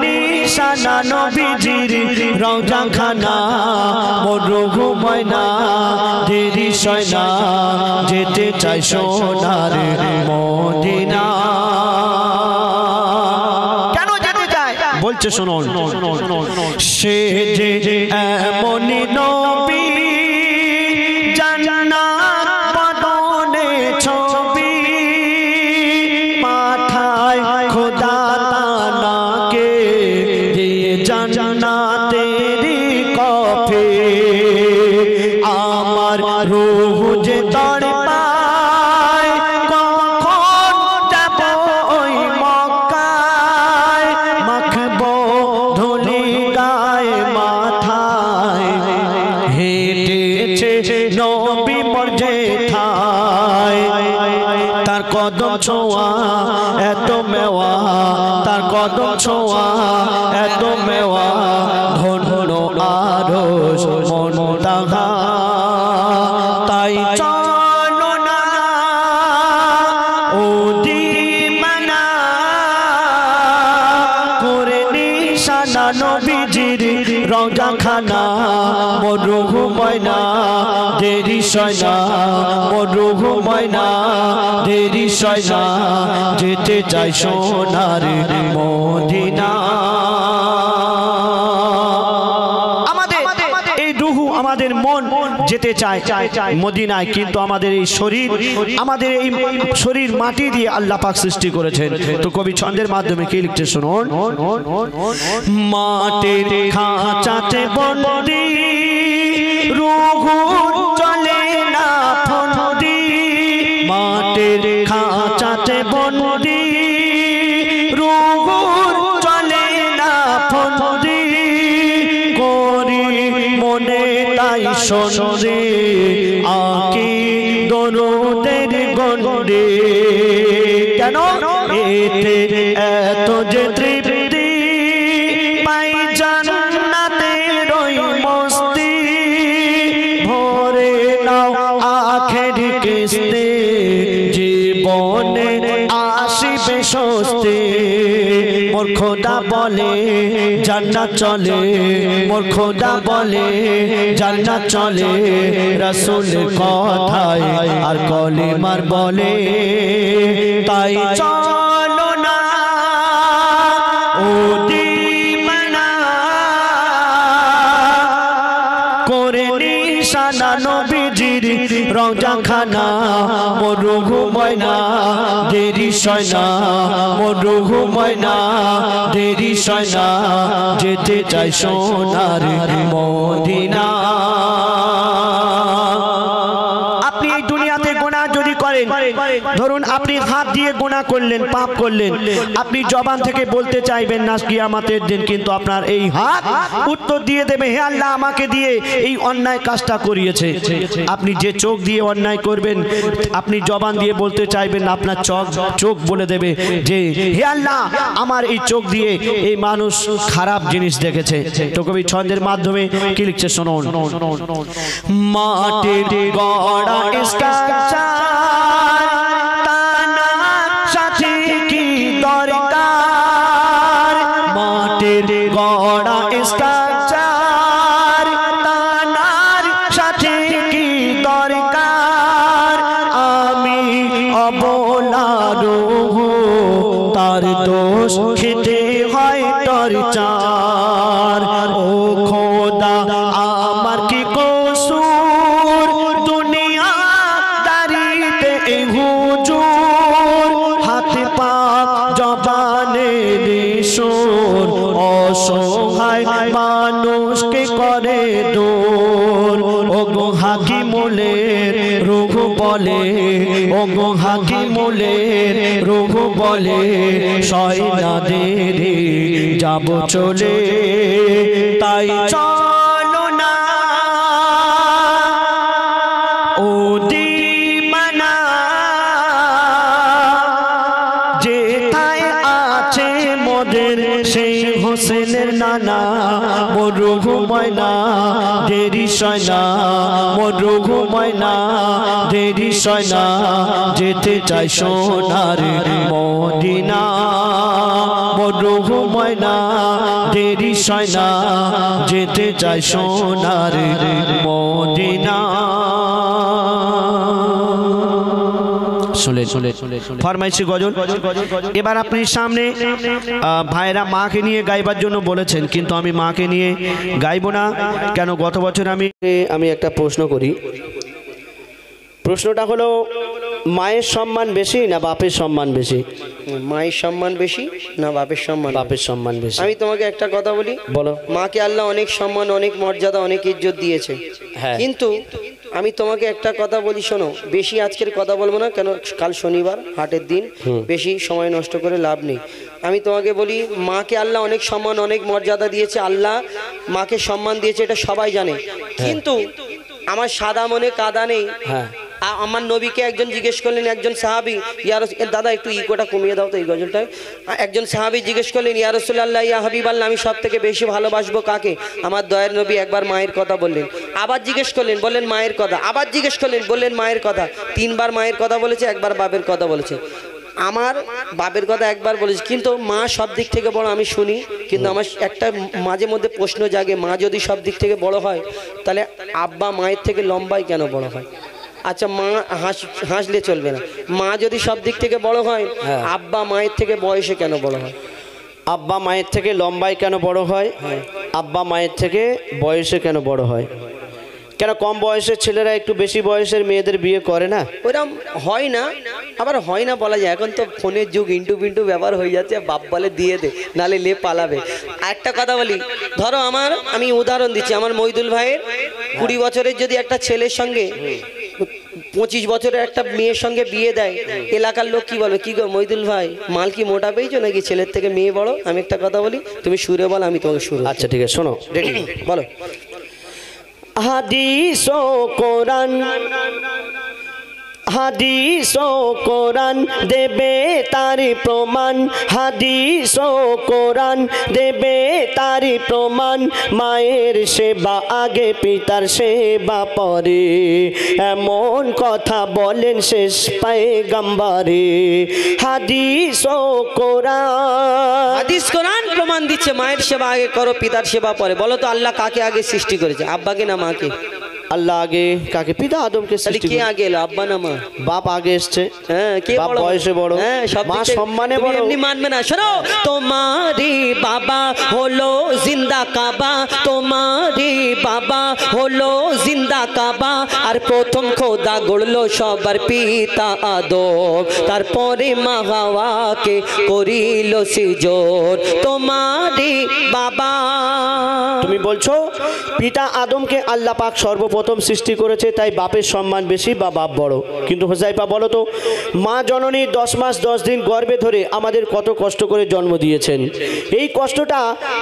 নিশানা নবীজির রওজা খানা মোর রূহ ময়না দেরি সয়না যেতে চাই সোনার মদিনা কেন যেতে চায় বলছে শুনুন সে যে এমনই নবী জান্নাত রূহ যে তড়পায় কখন যাব ওই মক্কায় মাখবো ধুলি গায়ে মাথায় হেঁটেছে নবী মোর যেথায় তার কদম ছোঁয়া এত মেওয়া তার কদম ছোঁয়া এত মেওয়া ধন্য আরশ মুনতাহা তাই চলো না ও দিমানা করে নিশানা নবীজির রওজা খানা মোর রূহ ময়না দেরি সয়না মোর রূহ ময়না দেরি সয়না যেতে চাই সোনার মদিনা আমাদের এই রূহ আমাদের মন যেতে চায় মদিনায় কিন্তু আমাদের এই শরীর মাটি দিয়ে আল্লাহ পাক সৃষ্টি করেছেন তো কবি ছন্দের মাধ্যমে কি লিখতে শুনুন মাটির খাঁচাতে বন্দি রূহ চলে না ফন্দি মাটির খাঁচাতে বন্দি রূহ চলে না ফন্দি করি মনে তাই সনরে আকি দরুদের গন্ডে কেন এতে এত যে তৃপ্তি পাই জান্নাতের ওই মস্তি ভরে নাও আখের কিস্তি জীবনে আসিবে স্বস্তি মোর খোদা বলে জান্নাত চলে মোর খোদা বলে জান্নাত চলে রাসূল কথায় আর কলিমার বলে তাই চলো না ও দিমানা করে নিশানা নবীজির রওজা খানা মোর রূহ ময়না দেরি সয়না মোর রূহ ময়না দেরি সয়না যেতে চাই সোনার মদিনা আপনি এই দুনিয়াতে গুনাহ যদি করেন ধরুন আপনি হাত দিয়ে গুনাহ করলেন পাপ করলেন আপনি জবান থেকে বলতে চাইবেন না কিয়ামতের দিন কিন্তু আপনার এই হাত উত্তর দিয়ে দেবে হে আল্লাহ আমাকে দিয়ে এই অন্যায় কাজটা করিয়েছে আপনি যে চোখ দিয়ে অন্যায় করবেন আপনি জবান দিয়ে বলতে চাইবেন না আপনার চোখ বলে দেবে যে হে আল্লাহ আমার এই চোখ দিয়ে এই মানুষ খারাপ জিনিস দেখেছে তো কবি ছন্দের মাধ্যমে কি লিখছে শুনুন মাটির গড়া স্ট্রাকচার তানার সাথে কি দরকার মাটির গড়া স্ট্রাকচার তানার সাথে কি দরকার আমি অবলা রূহ তার দোষ খেতে হয় টর্চার ও খোদা আমার কি কসুর দুনিয়া দারিতে হুজুর হাতে পা জবানে সুর অসহায় মানুষকে করে দূর ও গো হাকিমুলের রূহ বলে ও গো হাকিমুলের রূহ বলে সয়না দেরি যাব চলে তাই চলো না ও দিমানা যেথায় আছে মোদের সেই হোসেনের নানা মোর রূহ ময়না দেরি সয়না মোর রূহ ময়না দেরি সয়না যেতে চাই সোনার মদিনা মোর রূহ ময়না দেরি সয়না যেতে চাই সোনার মদিনা ফরমাইশি গজল এবার আপনি সামনে ভাইরা মাকে নিয়ে গাইবার জন্য বলেছেন কিন্তু আমি মাকে নিয়ে গাইব না কেন গত বছর আমি একটা প্রশ্ন করি প্রশ্নটা হলো মায়ের সম্মান বেশি না বাপের সম্মান বেশি মায়ের সম্মান বেশি না বাপের সম্মান বাপের সম্মান বেশি আমি তোমাকে একটা কথা বলি বলো মাকে আল্লাহ অনেক সম্মান অনেক মর্যাদা অনেক ইজ্জত দিয়েছে হ্যাঁ কিন্তু আমি তোমাকে একটা কথা বলি, শোনো, বেশি আজকের কথা বলবো না, কেন কাল শনিবার হাটের দিন, বেশি সময় নষ্ট করে লাভ নেই। আমি তোমাকে বলি, মাকে আল্লাহ অনেক সম্মান অনেক মর্যাদা দিয়েছে, আল্লাহ মাকে সম্মান দিয়েছে, এটা সবাই জানে। কিন্তু আমার সাদা মনে কাদা নেই। আমার নবীকে একজন জিজ্ঞেস করলেন, একজন সাহাবী, দাদা একটু ইকোটা কমিয়ে দাও তো এই গজলটায়। একজন সাহাবী জিজ্ঞেস করলেন, ইয়া রাসূলুল্লাহ ইয়া হাবিবাল্লাহ, আমি সব থেকে বেশি ভালোবাসবো কাকে? আমার দয়ার নবী একবার মায়ের কথা বললেন, আবার জিজ্ঞেস করলেন, বললেন মায়ের কথা, আবার জিজ্ঞেস করলেন, বললেন মায়ের কথা। 3 বার মায়ের কথা বলেছে, একবার বাপের কথা বলেছে। আমার বাপের কথা একবার বলেছি, কিন্তু মা সব দিক থেকে বড় আমি শুনি, কিন্তু আমার একটা মাঝে মধ্যে প্রশ্ন জাগে, মা যদি সব দিক থেকে বড় হয় তাহলে আব্বা মায়ের থেকে লম্বাই কেন বড় হয়? আচ্ছা, মা হাসলে চলবে না, মা যদি সব দিক থেকে বড় হয়, আব্বা মায়ের থেকে বয়সে কেন বড় হয়? আব্বা মায়ের থেকে লম্বায় কেন বড় হয়? আব্বা মায়ের থেকে বয়সে কেন বড় হয়? কেন কম বয়সের ছেলেরা একটু বেশি বয়সের মেয়েদের বিয়ে করে না? ওইরকম হয় না, আবার হয় না বলা যায়, এখন তো ফোনের যুগ, ইন্টু পিন্টু ব্যাপার হয়ে যাচ্ছে, বাপ বলে দিয়ে দে, নালে লে পালাবে। একটা কথা বলি, ধরো আমি উদাহরণ দিচ্ছি, আমার মইদুল ভাইয়ের 20 বছরের যদি একটা ছেলের সঙ্গে 25 বছরের একটা মেয়ের সঙ্গে বিয়ে দেয়, এলাকার লোক কি বলবে? কি গো মইদুল ভাই, মাল কি মোটা পেয়েছো নাকি, ছেলের থেকে মেয়ে বড়? আমি একটা কথা বলি, তুমি সুরে বল, আমি তোমাকে সুরে। আচ্ছা ঠিক আছে, শোনো, বলো। হাদিস ও কোরআন, হাদিস ও কোরআন দেবে তারি প্রমাণ, হাদিস ও কোরআন দেবে তারি প্রমাণ। মায়ের সেবা আগে পিতার সেবা পরে, এমন কথা বলেন শেষ পয়গম্বরে। হাদিস ও কোরআন, হাদিস কোরআন প্রমাণ দিচ্ছে মায়ের সেবা আগে করো, পিতার সেবা পরে। বলো তো আল্লাহ কাকে আগে সৃষ্টি করেছে, আব্বাকে না মাকে? আল্লাহ আগে কাকে? পিতা আদমকে সৃষ্টি কে আগে এলো, আব্বা না মা? বাপ আগে এসছে। হ্যাঁ, কে বাপ বড়? বয়সে বড়, হ্যাঁ, মা সম্মানে বড়। এমনি মানবে না। শোনো, তোমারি বাবা হলো জিন্দা কাবা, তোমারি বাবা হলো জিন্দা কাবা, আর প্রথম খোদা গড়লো সবার পিতা আদম, তারপরে মা হাওয়াকে করিল সিজদ। তোমারি বাবা, তুমি বলছো পিতা আদমকে আল্লাহ পাক সর্বপ্রথম সৃষ্টি করেছে, তাই বাপের সম্মান বেশি বা বাপ বড়। কিন্তু হুজাইফা বলো তো, মা জননী 10 মাস 10 দিন গর্ভে ধরে আমাদের কত কষ্ট করে জন্ম দিয়েছেন। এই কষ্টটা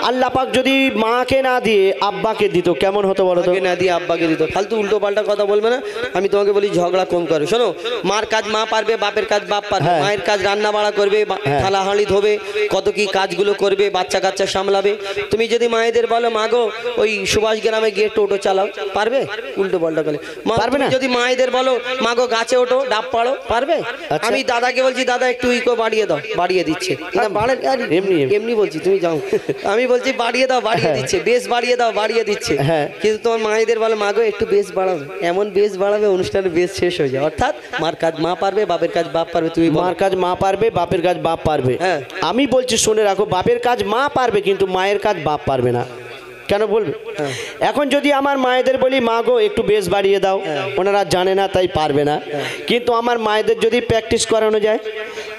আল্লাহ পাক যদি মাকে না দিয়ে আব্বাকে দিত, কেমন হতো বলো তো? না দিয়ে আব্বাকে দিত। ফালতু উল্টো পাল্টা কথা বলবে না। আমি তোমাকে বলি, ঝগড়া কম করো। শোনো, মার কাজ মা পারবে, বাপের কাজ বাপ পারবে। মায়ের কাজ রান্না বাড়া করবে, থালা হাঁড়ি ধোবে, কত কি কাজগুলো করবে, বাচ্চা কাচ্চা সামলাবে। তুমি যদি মায়েদের বলো, মা গো ওই সুভাষ গ্রামে গিয়ে টোটো চালাও, পারবে? উল্টো পাল্টা করে পারবে না। যদি মায়েদের বলো, মা গো গাছে ওঠো, ডাব পাড়ো, পারবে? আমি দাদাকে বলছি, দাদা একটু ইকো বাড়িয়ে দাও, বাড়িয়ে দিচ্ছে। এমনি এমনি বলছি, তুমি যাও। আমি বলছি বাড়িয়ে দাও, বাড়িয়ে দিচ্ছে। বেশ বাড়িয়ে দাও, বাড়িয়ে দিচ্ছে। কিন্তু তোমার মায়েদের বলো, মা গো একটু বেশ বাড়াবে, এমন বেশ বাড়াবে অনুষ্ঠানের বেশ শেষ হয়ে যায়। অর্থাৎ মার কাজ মা পারবে, বাপের কাজ বাপ পারবে। তুমি মার কাজ মা পারবে, বাপের কাজ বাপ পারবে। আমি বলছি শুনে রাখো, বাপের কাজ মা পারবে, কিন্তু মায়ের কাজ বাপ পারবে না। কেন বলবে? এখন যদি আমার মায়েদের বলি, মা গো একটু বেশ বাড়িয়ে দাও, ওনারা জানে না তাই পারবে না। কিন্তু আমার মায়েদের যদি প্র্যাকটিস করানো যায়,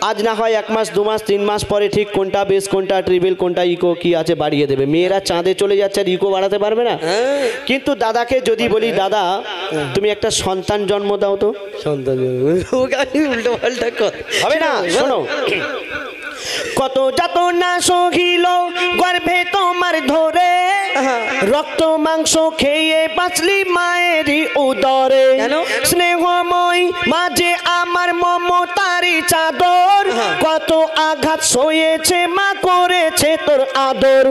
আজ না হয় 1 মাস 2 মাস 3 মাস পরে ঠিক কোনটা বেস কোনটা ট্রিবল কোনটা ইকো কি আছে বাড়িয়ে দেবে। মেয়েরা চাঁদে চলে যাচ্ছে আর ইকো বাড়াতে পারবে না। কিন্তু দাদাকে যদি বলি, দাদা তুমি একটা সন্তান জন্ম দাও তো, সন্তান উল্টো পাল্টা হবে না। শোনো, কত যাতনা সহিল গর্ভে তোমার ধরে, রক্ত মাংস খেয়ে বাঁচলি মায়েরই উদরে। স্নেহময় মাঝে আমার মমতারি চাদর, কত আঘাত সয়েছে মা, করেছে তোর আদর।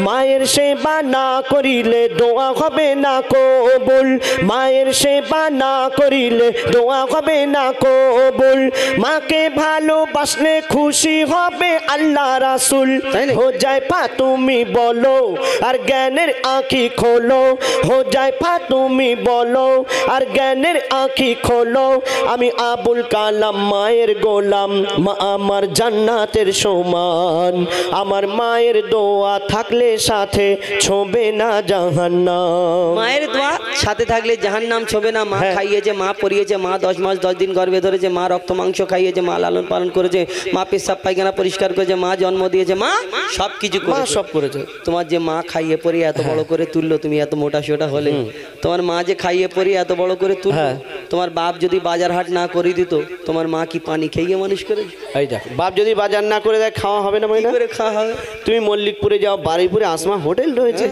মায়ের সেবা না করিলে দোয়া হবে না কবুল, মায়ের সেবা না করিলে দোয়া হবে না কবুল। মাকে ভালোবাসলে খুশি হবে আল্লাহ রাসূল। হুজাইফা তুমি বলো আর জ্ঞানের আঁখি খোলো, হুজাইফা তুমি বলো আর জ্ঞানের আঁখি খোলো। আমি আবুল কালাম মায়ের গোলাম, মা আমার জান্নাতের সমান। আমার মায়ের দোয়া থাকলে সাথে ছোবে না জাহান্নাম। মায়ের দোয়া সাথে থাকলে জাহান্নাম ছবে না। মা খাইয়েছে, মা পরিয়েছে, মা 10 মাস 10 দিন গর্ভে ধরেছে, মা রক্ত মাংস খাইয়েছে, মা লালন পালন করেছে, মা পেশাব পায়খানা পরিষ্কার করেছে, মা জন্ম দিয়েছে, মা সব কিছু করেছে, সব করেছে। তোমার যে মা খাইয়ে পরিয়ে এত বড় করে তুললো, তুমি এত মোটা সোটা হলে, তোমার মা যে খাইয়ে পরিয়ে এত বড় করে তুললো, তোমার বাপ যদি বাজার হাট না করে দিত, তোমার মা কি পানি খেয়ে মানুষ করে? এই দেখ, বাপ যদি বাজার না করে দেয় খাওয়া হবে না কি মহিলা? করে খাওয়া হবে? তুমি মল্লিকপুরে যাও, বারুইপুরে আসমা হোটেল রয়েছে,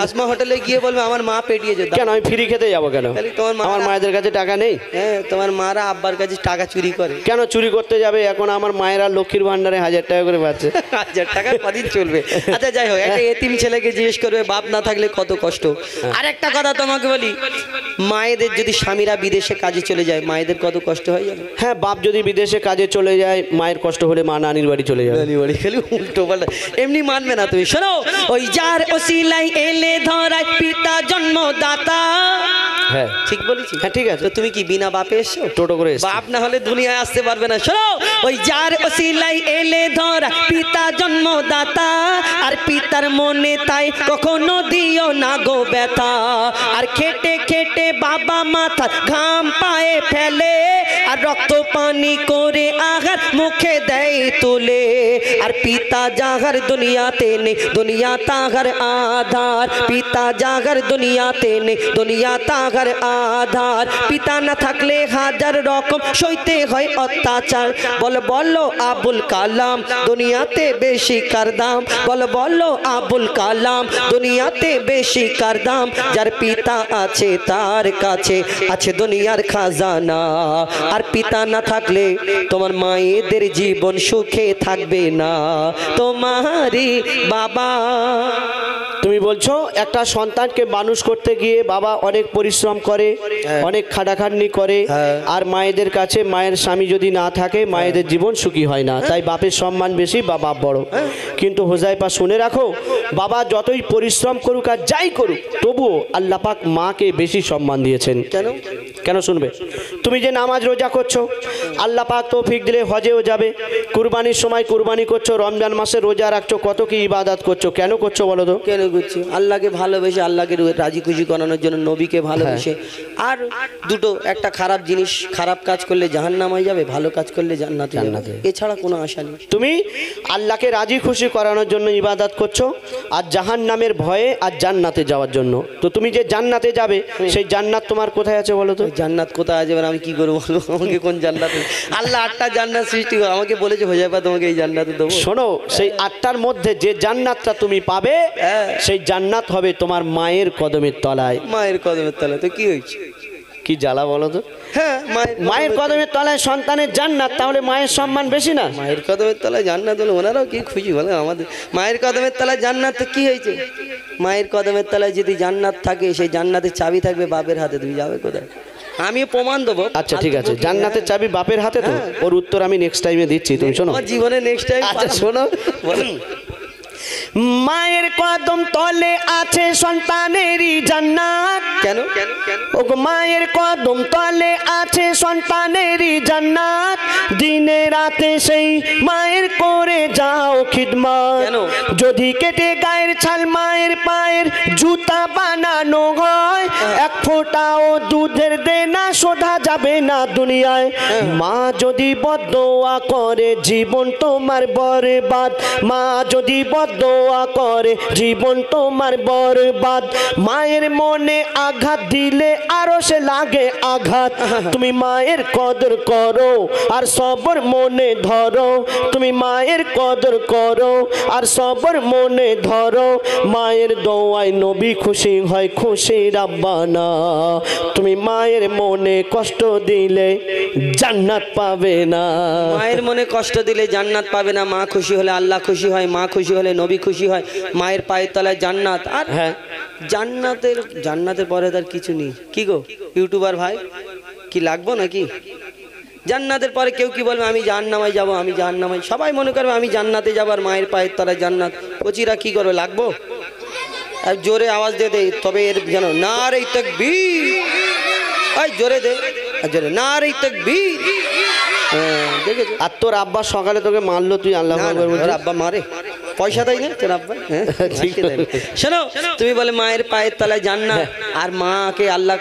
আসমা হোটেলে গিয়ে বলবে আমার মা পেটিয়েছে। কেন আমি ফ্রি খেতে যাবো কেন? তাহলে তোমার আমার মায়েদের কাছে টাকা নেই? হ্যাঁ, তোমার মারা আব্বার কাছে টাকা চুরি করে। কেন চুরি করতে যাবে? এখন আমার মায়েরা লক্ষ্মীর ভান্ডারে 1000 টাকা করে পাচ্ছে। 1000 টাকা কদিন চলবে? আচ্ছা যাই হোক, একটা এতিম ছেলেকে জিজ্ঞেস করবে বাপ না থাকলে কত কষ্ট। আর একটা কথা তোমাকে বলি, মায়েদের যদি স্বামীরা বিদেশে কাজে চলে যায়, মায়েদের কত কষ্ট হয় জানো? হ্যাঁ, বাপ যদি বিদেশে কাজে চলে যায়, মায়ের কষ্ট হলে মা নানির বাড়ি চলে যায়। বাড়ি খালি উল্টো পাল্টা, এমনি মানবে না তুমি। শোনো, ওই যার ওসিলাই এলে ধরায় পিতা জন্মদাতা। হ্যাঁ ঠিক বলেছি? হ্যাঁ ঠিক আছে। তো তুমি কি বিনা বাপে এসছো? টোটো করে এসছি। বাপ না হলে দুনিয়ায় আসতে পারবে না। শোনো, ওই যার ওসিলাই এলে ধরা পিতা জন্মদাতা, আর পিতার মনে তাই কখনো দিও না গো ব্যথা। আর খেটে খেটে বাবা মাথা ঘাম পায়ে ফেলে, আর রক্ত পানি করে আহার মুখে দেয় তুলে। আর পিতা যাহার দুনিয়াতে নেই, দুনিয়া তাহার আধার। পিতা যাহার দুনিয়াতে নেই, দুনিয়া তাহার আধার। পিতা না থাকলে হাজার রকম সইতে হয় অত্যাচার। বলো বলো আবুল কালাম, দুনিয়াতে বেশি কার দাম? বলো বলো আবুল কালাম, দুনিয়াতে বেশি কার দাম? যার পিতা আছে তার কাছে আছে দুনিয়ার খাজানা। আর পিতা না থাকলে তোমার মায়েদের জীবন সুখে থাকবে না। তোমারই বাবা। তুমি বলছো একটা সন্তানকে মানুষ করতে গিয়ে বাবা অনেক পরিশ্রম করে, অনেক খাটাখাটনি করে, আর মায়েদের কাছে মায়ের স্বামী যদি না থাকে, মায়েদের জীবন সুখী হয় না। তাই বাপের সম্মান বেশি বা বাপ বড়। কিন্তু হোজাইফা শুনে রাখো, বাবা যতই পরিশ্রম করুক আর যাই করুক, তবুও আল্লাহ পাক মাকে বেশি সম্মান দিয়েছেন। কেন? কেন শুনবে? তুমি যে নামাজ রোজা করছো, আল্লাহ পাক তৌফিক দিলে হজেও যাবে, কুরবানির সময় কুরবানি করছো, রমজান মাসে রোজা রাখছো, কত কি ইবাদত করছো, কেন করছো বলো তো? কেন করছি? আল্লাহকে ভালোবেসে, আল্লাহকে রাজি খুশি করানোর জন্য, নবীকে ভালোবেসে। আর দুটো, একটা খারাপ জিনিস, খারাপ কাজ করলে জাহান্নামে যাবে, ভালো কাজ করলে জান্নাতে যাবে, এছাড়া কোনো আশা নেই। তুমি আল্লাহকে রাজি খুশি করানোর জন্য ইবাদত করছো, আর জাহান্নামের ভয়ে আর জান্নাতে যাওয়ার জন্য। তো তুমি যে জান্নাতে যাবে, সেই জান্নাত তোমার কোথায় আছে বলো তো? জান্নাত কোথায় আছে? আমি কি করবো বলো? আমাকে কোন জান্নাতে? আল্লাহ 8টা জান্নাত সৃষ্টি করে আমাকে বলেছে হোজাইফা তোমাকে এই জান্নাতে দেবো। শোনো, সেই 8টার মধ্যে যে জান্নাতটা তুমি পাবে, সেই জান্নাত হবে তোমার মায়ের কদমের তলায়। মায়ের কদমের তলায়? তো কি হয়েছে? কি জ্বালা বলো তো? হ্যাঁ, মায়ের কদমের তলায় সন্তানের জান্নাত, তাহলে মায়ের সম্মান বেশি না? মায়ের কদমের তলায় জান্নাত হলো, ওনারাও কি খুশি বলে আমাদের। মায়ের কদমের তলায় জান্নাত, তো কি হয়েছে? মায়ের কদমের তলায় যদি জান্নাত থাকে, সেই জান্নাতের চাবি থাকবে বাপের হাতে, তুমি যাবে কোথায়? আমি প্রমাণ দেবো। আচ্ছা ঠিক আছে, জান্নাতের চাবি বাপের হাতে তো? ওর উত্তর আমি নেক্সট টাইমে দিচ্ছি, তুমি শোনো। আমার জীবনে নেক্সট টাইম। আচ্ছা শোনো, মায়ের কদম তলে আছে সন্তানেরই জান্নাত। কেন কেন কেন? ও মায়ের কদম তলে আছে সন্তানেরই জান্নাত। দিনে রাতে সেই মায়ের করে যাও খিদমত। কেন? যদি কেটে গায়ের ছাল মায়ের পায়ের জুতা বানানো হয়, এক ফোঁটাও দুধের দেনা শোধা যাবে না দুনিয়ায়। মা যদি বদদোয়া করে জীবন তোমার বরবাদ, মা যদি বদদোয়া করে জীবন তোমার বরবাদ। মায়ের মনে আঘাত দিলে আরো সে লাগে আঘাত। তুমি মায়ের কদর করো আর সবর মনে ধরো, তুমি মায়ের কদর করো আর সবর মনে ধরো। মায়ের দোয়ায় নবী খুশি হয়, খুশি রাব্বানা। তুমি মায়ের মনে কষ্ট দিলে জান্নাত পাবে না। মায়ের মনে কষ্ট দিলে জান্নাত পাবে না। মা খুশি হলে আল্লাহ খুশি হয়, মা খুশি হলে নবী খুশি হয়। মায়ের পায়ের তলায় জান্নাত। আর হ্যাঁ, জান্নাতের পরে তার কিছু নেই। কি গো ইউটিউবার ভাই, কি লাগবো নাকি? জান্নাতের পরে কেউ কি বলবে আমি জাহান্নামে যাবো, আমি জাহান্নামে, সবাই মনে করবে আমি জান্নাতে যাবো, আর মায়ের পায়ের তলায় জান্নাত। কচিরা কি করবে? লাগবো? আর জোরে আওয়াজ দে, তবে এর যেন নারে তাকবীর। জোরে দে। আর জোরে নারে তাকবীর। দেখেছো? আর তোর আব্বা সকালে তোকে মারলো, তুই আল্লাহু না, না, আকবার বলছিস? ওর আব্বা মারে, পয়সা দেয় না তোর আব্বা? ঠিক দেয়। শোনো, তুমি বলে মায়ের পায়ের তলায় জান্নাত, আর মাকে আল্লাহ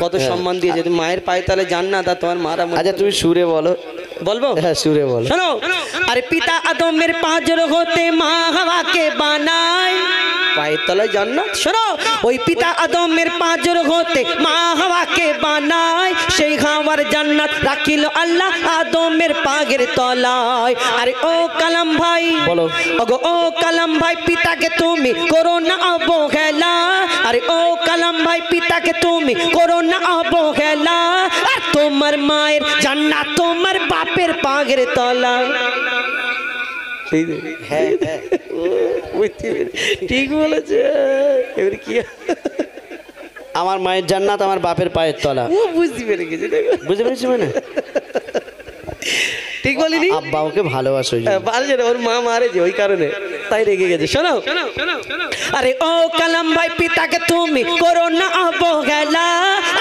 কত সম্মান দিয়েছে, তুমি মায়ের পায়ের তলায় জান্নাত আর তোমার মারা। আচ্ছা তুমি সুরে বলো। বলবো? হ্যাঁ সুরে বলো। শোনো, আরে পিতা আদমের পাঁজর হতে মা হাওয়াকে বানায়, পায়ের তলায় জান্নাত। শোনো, ওই পিতা আদমের পাঁজর হতে মা হাওয়াকে বানায়, সেই হাওয়ার জান্নাত রাখিল আল্লাহ আদমের পাগের তলায়। আরে ও কালাম ভাই বলো। ওগো ও কালাম ভাই, পিতাকে তুমি করো না অবহেলা। আরে ও কালাম ভাই, পিতাকে তুমি করো না অবহেলা। আর তোমার মায়ের জান্নাত তোমার বাপের পাগের তলা। হ্যাঁ হ্যাঁ, ঠিক বলেছে। এবারে কি আমার মায়ের জান্নাত আমার বাপের পায়ের তলা। ও বুঝতে পেরে গেছে, দেখো বুঝতে পেরেছি মানে? ঠিক বলিনি? আব্বা ওকে ভালোবাসো ওই জন্য। পারছে না, ওর মা মারেছে ওই কারণে, তাই রেগে গেছে। শোনো, আরে ও কালাম ভাই, পিতাকে তুমি করো না অবহেলা।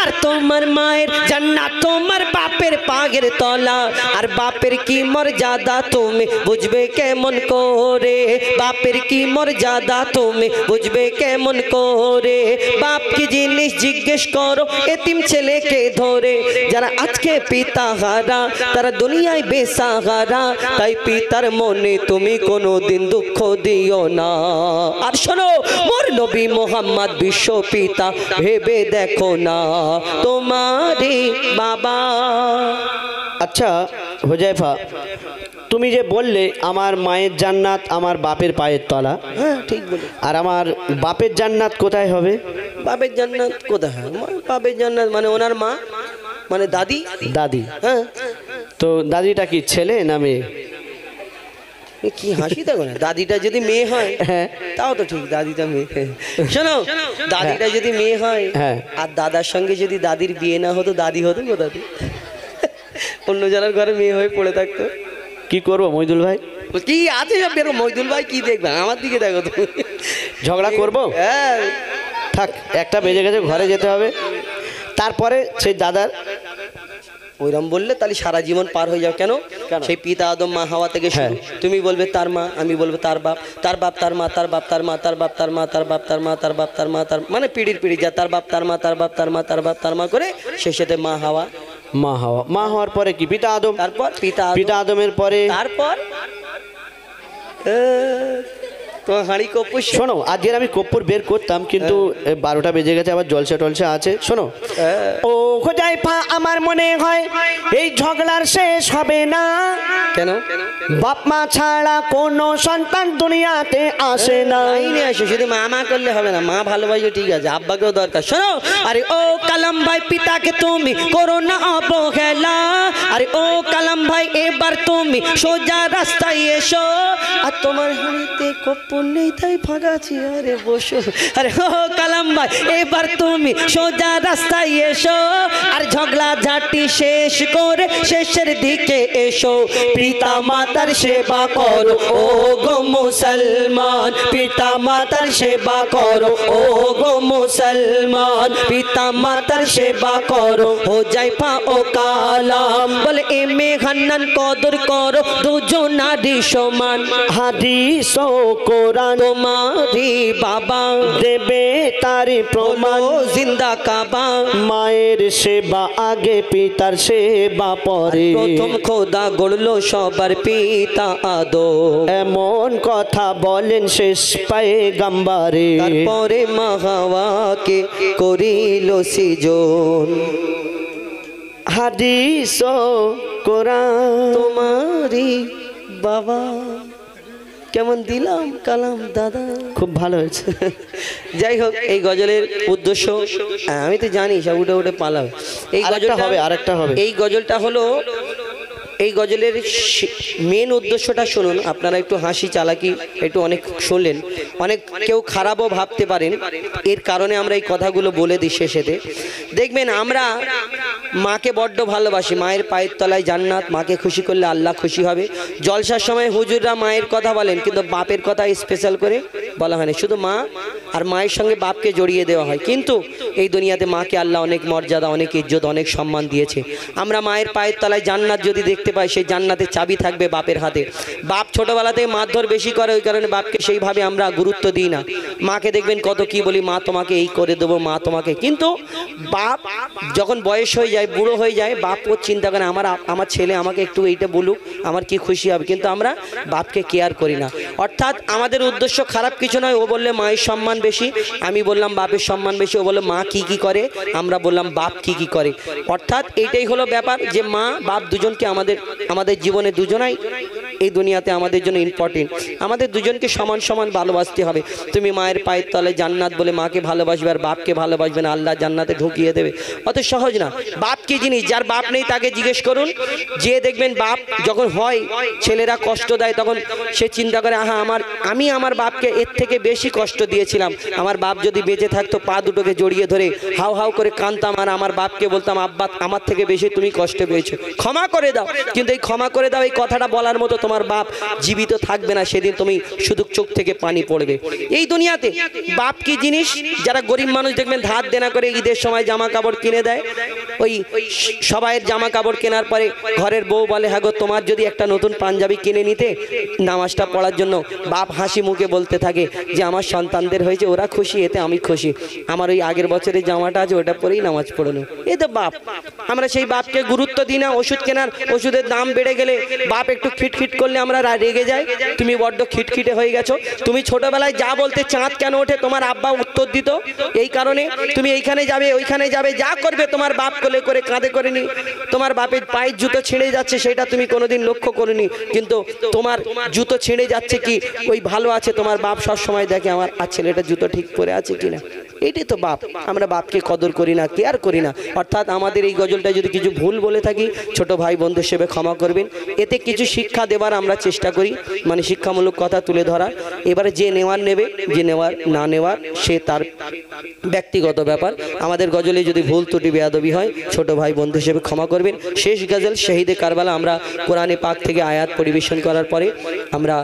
আর তোমার মায়ের জান্নাত তোমার বাপের পাগের তলা। আর বাপের কি মর্যাদা তুমি বুঝবে কেমন করে, বাপের কি মর্যাদা তুমি বুঝবে কেমন করে। বাপ কি জিনিস জিজ্ঞেস করো এতিম ছেলেকে ধরে। যারা আজকে পিতা হারা তারা দুনিয়ায় বেসাহারা, তাই পিতার মনে তুমি কোনোদিন দুঃখ দিও না। আর শোনো, মোর নবী মোহাম্মদ বিশ্ব পিতা ভেবে দেখো না তোমারই বাবা। আচ্ছা হুজাইফা, তুমি যে বললে আমার মায়ের জান্নাত আমার বাপের পায়ের তলা, হ্যাঁ ঠিক বলে। আর আমার বাপের জান্নাত কোথায় হবে? বাপের জান্নাত কোথায়? বাপের জান্নাত মানে ওনার মা, মানে দাদি। দাদি। হ্যাঁ, তো দাদিটা কি ছেলে না মেয়ে? কি হাসি দেখো না, দাদিটা যদি মেয়ে হয় হ্যাঁ। তাও তো ঠিক, দাদিটা মেয়ে। শোনো, দাদিটা যদি মেয়ে হয় হ্যাঁ। আর দাদার সঙ্গে যদি দাদির বিয়ে না হতো, দাদি হতো কোথাতে? অন্য জনের ঘরে মেয়ে হয়ে পড়ে থাকতো। কি করবো মইদুল ভাই? কি আছে সব বেরো, মইদুল ভাই কি দেখবে? আমার দিকে দেখো তো। ঝগড়া করবো? হ্যাঁ, থাক, একটা বেজে গেছে, ঘরে যেতে হবে। তারপরে সেই দাদার ওইরকম বললে তাহলে সারা জীবন পার হয়ে যাও। কেন? সেই পিতা আদম মা হাওয়া থেকে শুরু। তুমি বলবে তার মা, আমি বলবো তার বাপ, তার বাপ তার মা, তার বাপ তার মা, তার বাপ তার মা, তার বাপ তার মা, তার বাপ তার মা, তার মানে পিড়ির পিড়ি যা, তার বাপ তার মা, তার বাপ তার মা, তার বাপ তার মা করে শেষেতে মা হাওয়া। মা হাওয়া, মা হওয়ার পরে কি পিতা আদম, তারপর পিতা পিতা আদমের পরে তারপর তো হাঁড়ি কপ্পু। শোনো, আজকের আমি কপ্পুর বের করতাম কিন্তু 12টা বেজে গেছে, আবার জলসা টলসা আছে। শোনো, ও হুজাইফা, আমার মনে হয় এই ঝগড়ার শেষ হবে না। কেন? বাপ মা ছাড়া কোনো সন্তান দুনিয়াতে আসে না। আসে, শুধু মা মা করলে হবে না, মা ভালোবাসে ঠিক আছে, আব্বাকেও দরকার। শোনো, আরে ও কালাম ভাই, পিতাকে তুমি করো না অবহেলা। আরে ও কালাম ভাই, এবার তুমি সোজা রাস্তায় এসো। আর তোমার হাঁড়িতে কপ্পুর নেই তাই ফাঁকাছি, আরে বসো। আরে ও কালাম ভাই, এবার তুমি সোজা রাস্তায় এসো। আর ঝগড়া ঝাঁটি শেষ করে শেষের দিকে এসো। পিতা মাতার সেবা করো ও গো মুসলমান, পিতা মাতার সেবা করো ও গো মুসলমান, পিতা মাতার সেবা করো। হুজাইফা ও কালাম বলে এমে হান্নান কদর করো দুজনারই সমান। হাদিস ও কোরআন তোমারি বাবা দেবে তার প্রমাণ। জিন্দা কাবা, মায়ের সেবা আগে পিতার সেবা পরে। প্রথম খোদা গড়লো সবার পিতা আদম, এমন কথা বলেন শেষ পয়গম্বরে। তারপরে মা হাওয়াকে করিল সৃজন। হাদিস ও কোরআন তোমারি বাবা। কেমন দিলাম কালাম দাদা? খুব ভালো হয়েছে। যাই হোক, এই গজলের উদ্দেশ্য আমি তো জানি, সব উঠে উঠে পালাম। এই গজলটা হবে, আরেকটা হবে। এই গজলটা হলো, এই গজলের মেন উদ্দেশ্যটা শুনুন। আপনারা একটু হাসি চালাকি একটু অনেক শুনলেন, অনেক কেউ খারাপও ভাবতে পারেন, এর কারণে আমরা এই কথাগুলো বলে দিই শেষেতে। দেখবেন আমরা মাকে বড্ড ভালোবাসি, মায়ের পায়ের তলায় জান্নাত, মাকে খুশি করলে আল্লাহ খুশি হবে। জলসার সময় হুজুররা মায়ের কথা বলেন কিন্তু বাপের কথা স্পেশাল করে বলা হয়নি, শুধু মা আর মায়ের সঙ্গে বাপকে জড়িয়ে দেওয়া হয়। কিন্তু এই দুনিয়াতে মাকে আল্লাহ অনেক মর্যাদা, অনেক ইজ্জত, অনেক সম্মান দিয়েছে। আমরা মায়ের পায়ের তলায় জান্নাত যদি দেখতে পাই, সেই জান্নাতের চাবি থাকবে বাপের হাতে। বাপ ছোটবেলা থেকে মারধর বেশি করে, ওই কারণে বাপকে সেইভাবে আমরা গুরুত্ব দিই না। মাকে দেখবেন কত কি বলি, মা তোমাকে এই করে দেবো, মা তোমাকে। কিন্তু বাপ যখন বয়স হয়ে যায়, বুড়ো হয়ে যায়, বাপ ও চিন্তা করে আমার ছেলে আমাকে একটু এইটা বলুক, আমার কি খুশি হবে। কিন্তু আমরা বাপকে কেয়ার করি না। অর্থাৎ আমাদের উদ্দেশ্য খারাপ কিছু নয়। ও বললে মায়ের সম্মান বেশি, আমি বললাম বাপের সম্মান বেশি। ও বললো মা কি কি করে, আমরা বললাম বাপ কি কি করে। অর্থাৎ এইটাই হলো ব্যাপার, যে মা বাপ দুজনকে আমাদের জীবনে দুজনাই এই দুনিয়াতে আমাদের জন্য ইম্পর্টেন্ট। আমাদের দুজনকে সমান সমান ভালোবাসতে হবে। তুমি মায়ের পায়ের তলে জান্নাত বলে মাকে ভালোবাসবে আর বাপকে ভালোবাসবে না, আল্লাহ জান্নাতে ঢুকিয়ে দেবে। অত সহজ না। বাপ কি জিনিস, যার বাপ নেই তাকে জিজ্ঞেস করুন। যে দেখবেন বাপ যখন হয়, ছেলেরা কষ্ট দেয়, তখন সে চিন্তা করে আমি আমার বাপকে এর থেকে বেশি কষ্ট দিয়েছিলাম। আমার বাপ যদি বেঁচে থাকতো, পা দুটোকে জড়িয়ে ধরে হাউ হাউ করে কাঁদতাম আর আমার বাপকে বলতাম, আব্বা আমার থেকে বেশি তুমি কষ্ট পেয়েছো, ক্ষমা করে দাও। কিন্তু এই ক্ষমা করে দাও এই কথাটা বলার মতো তোমার বাপ জীবিত থাকবে না, সেদিন তুমি শুধু চোখ থেকে পানি পড়বে। এই দুনিয়াতে বাপ কি জিনিস, যারা গরিব মানুষ দেখবেন ধার দেনা করে ঈদের সময় জামা কাপড় কিনে দেয়। ওই সবাইয়ের জামা কাপড় কেনার পরে ঘরের বউ বলে, হ্যাঁ গো তোমার যদি একটা নতুন পাঞ্জাবি কিনে নিতে নামাজটা পড়ার জন্য, বাপ হাসি মুখে বলতে থাকে যে আমার সন্তানদের হয়েছে, ওরা খুশি, এতে আমি খুশি, আমার ওই আগের বছরের জামাটা আছে ওটা পরেই নামাজ পড়ানো। এ তো বাপ। আমরা সেই বাপকে গুরুত্ব দিই না। ওষুধ কেনার, ওষুধের দাম বেড়ে গেলে বাপ একটু খিটখিট করলে আমরা রেগে যাই, তুমি বড্ড খিটখিটে হয়ে গেছো। তুমি ছোটবেলায় যা বলতে চাঁদ কেন ওঠে, তোমার আব্বা উত্তর দিত এই কারণে। তুমি এইখানে যাবে ওইখানে যাবে, যা করবে তোমার বাপ কোলে করে কাঁধে করে নি। তোমার বাপের পায়ের জুতো ছিঁড়ে যাচ্ছে, সেটা তুমি কোনোদিন লক্ষ্য করনি, কিন্তু তোমার জুতো ছিঁড়ে যাচ্ছে কি ওই ভালো আছে, তোমার বাপ সব সময় দেখে আমার ছেলেটা জুতো ঠিক করে আছে কিনা। এটাই তো বাপ। আমরা বাপকে কদর করি না, কেয়ার করি না। অর্থাৎ আমাদের এই গজলটা যদি কিছু ভুল বলে থাকি, ছোট ভাই বন্ধু হিসেবে ক্ষমা করবেন। এতে কিছু শিক্ষা দেবার আমরা চেষ্টা করি, মানে শিক্ষামূলক কথা তুলে ধরা। এবারে যে নেওয়ার নেবে, যে নেওয়ার না নেওয়ার সে তার ব্যক্তিগত ব্যাপার। আমাদের গজলে যদি ভুল ত্রুটি বেয়াদবি হয়, ছোট ভাই বন্ধু হিসেবে ক্ষমা করবেন। শেষ গজল শহীদে কারবালা আমরা কোরআনে পাক থেকে আয়াত পরিবেশন করার পরে আমরা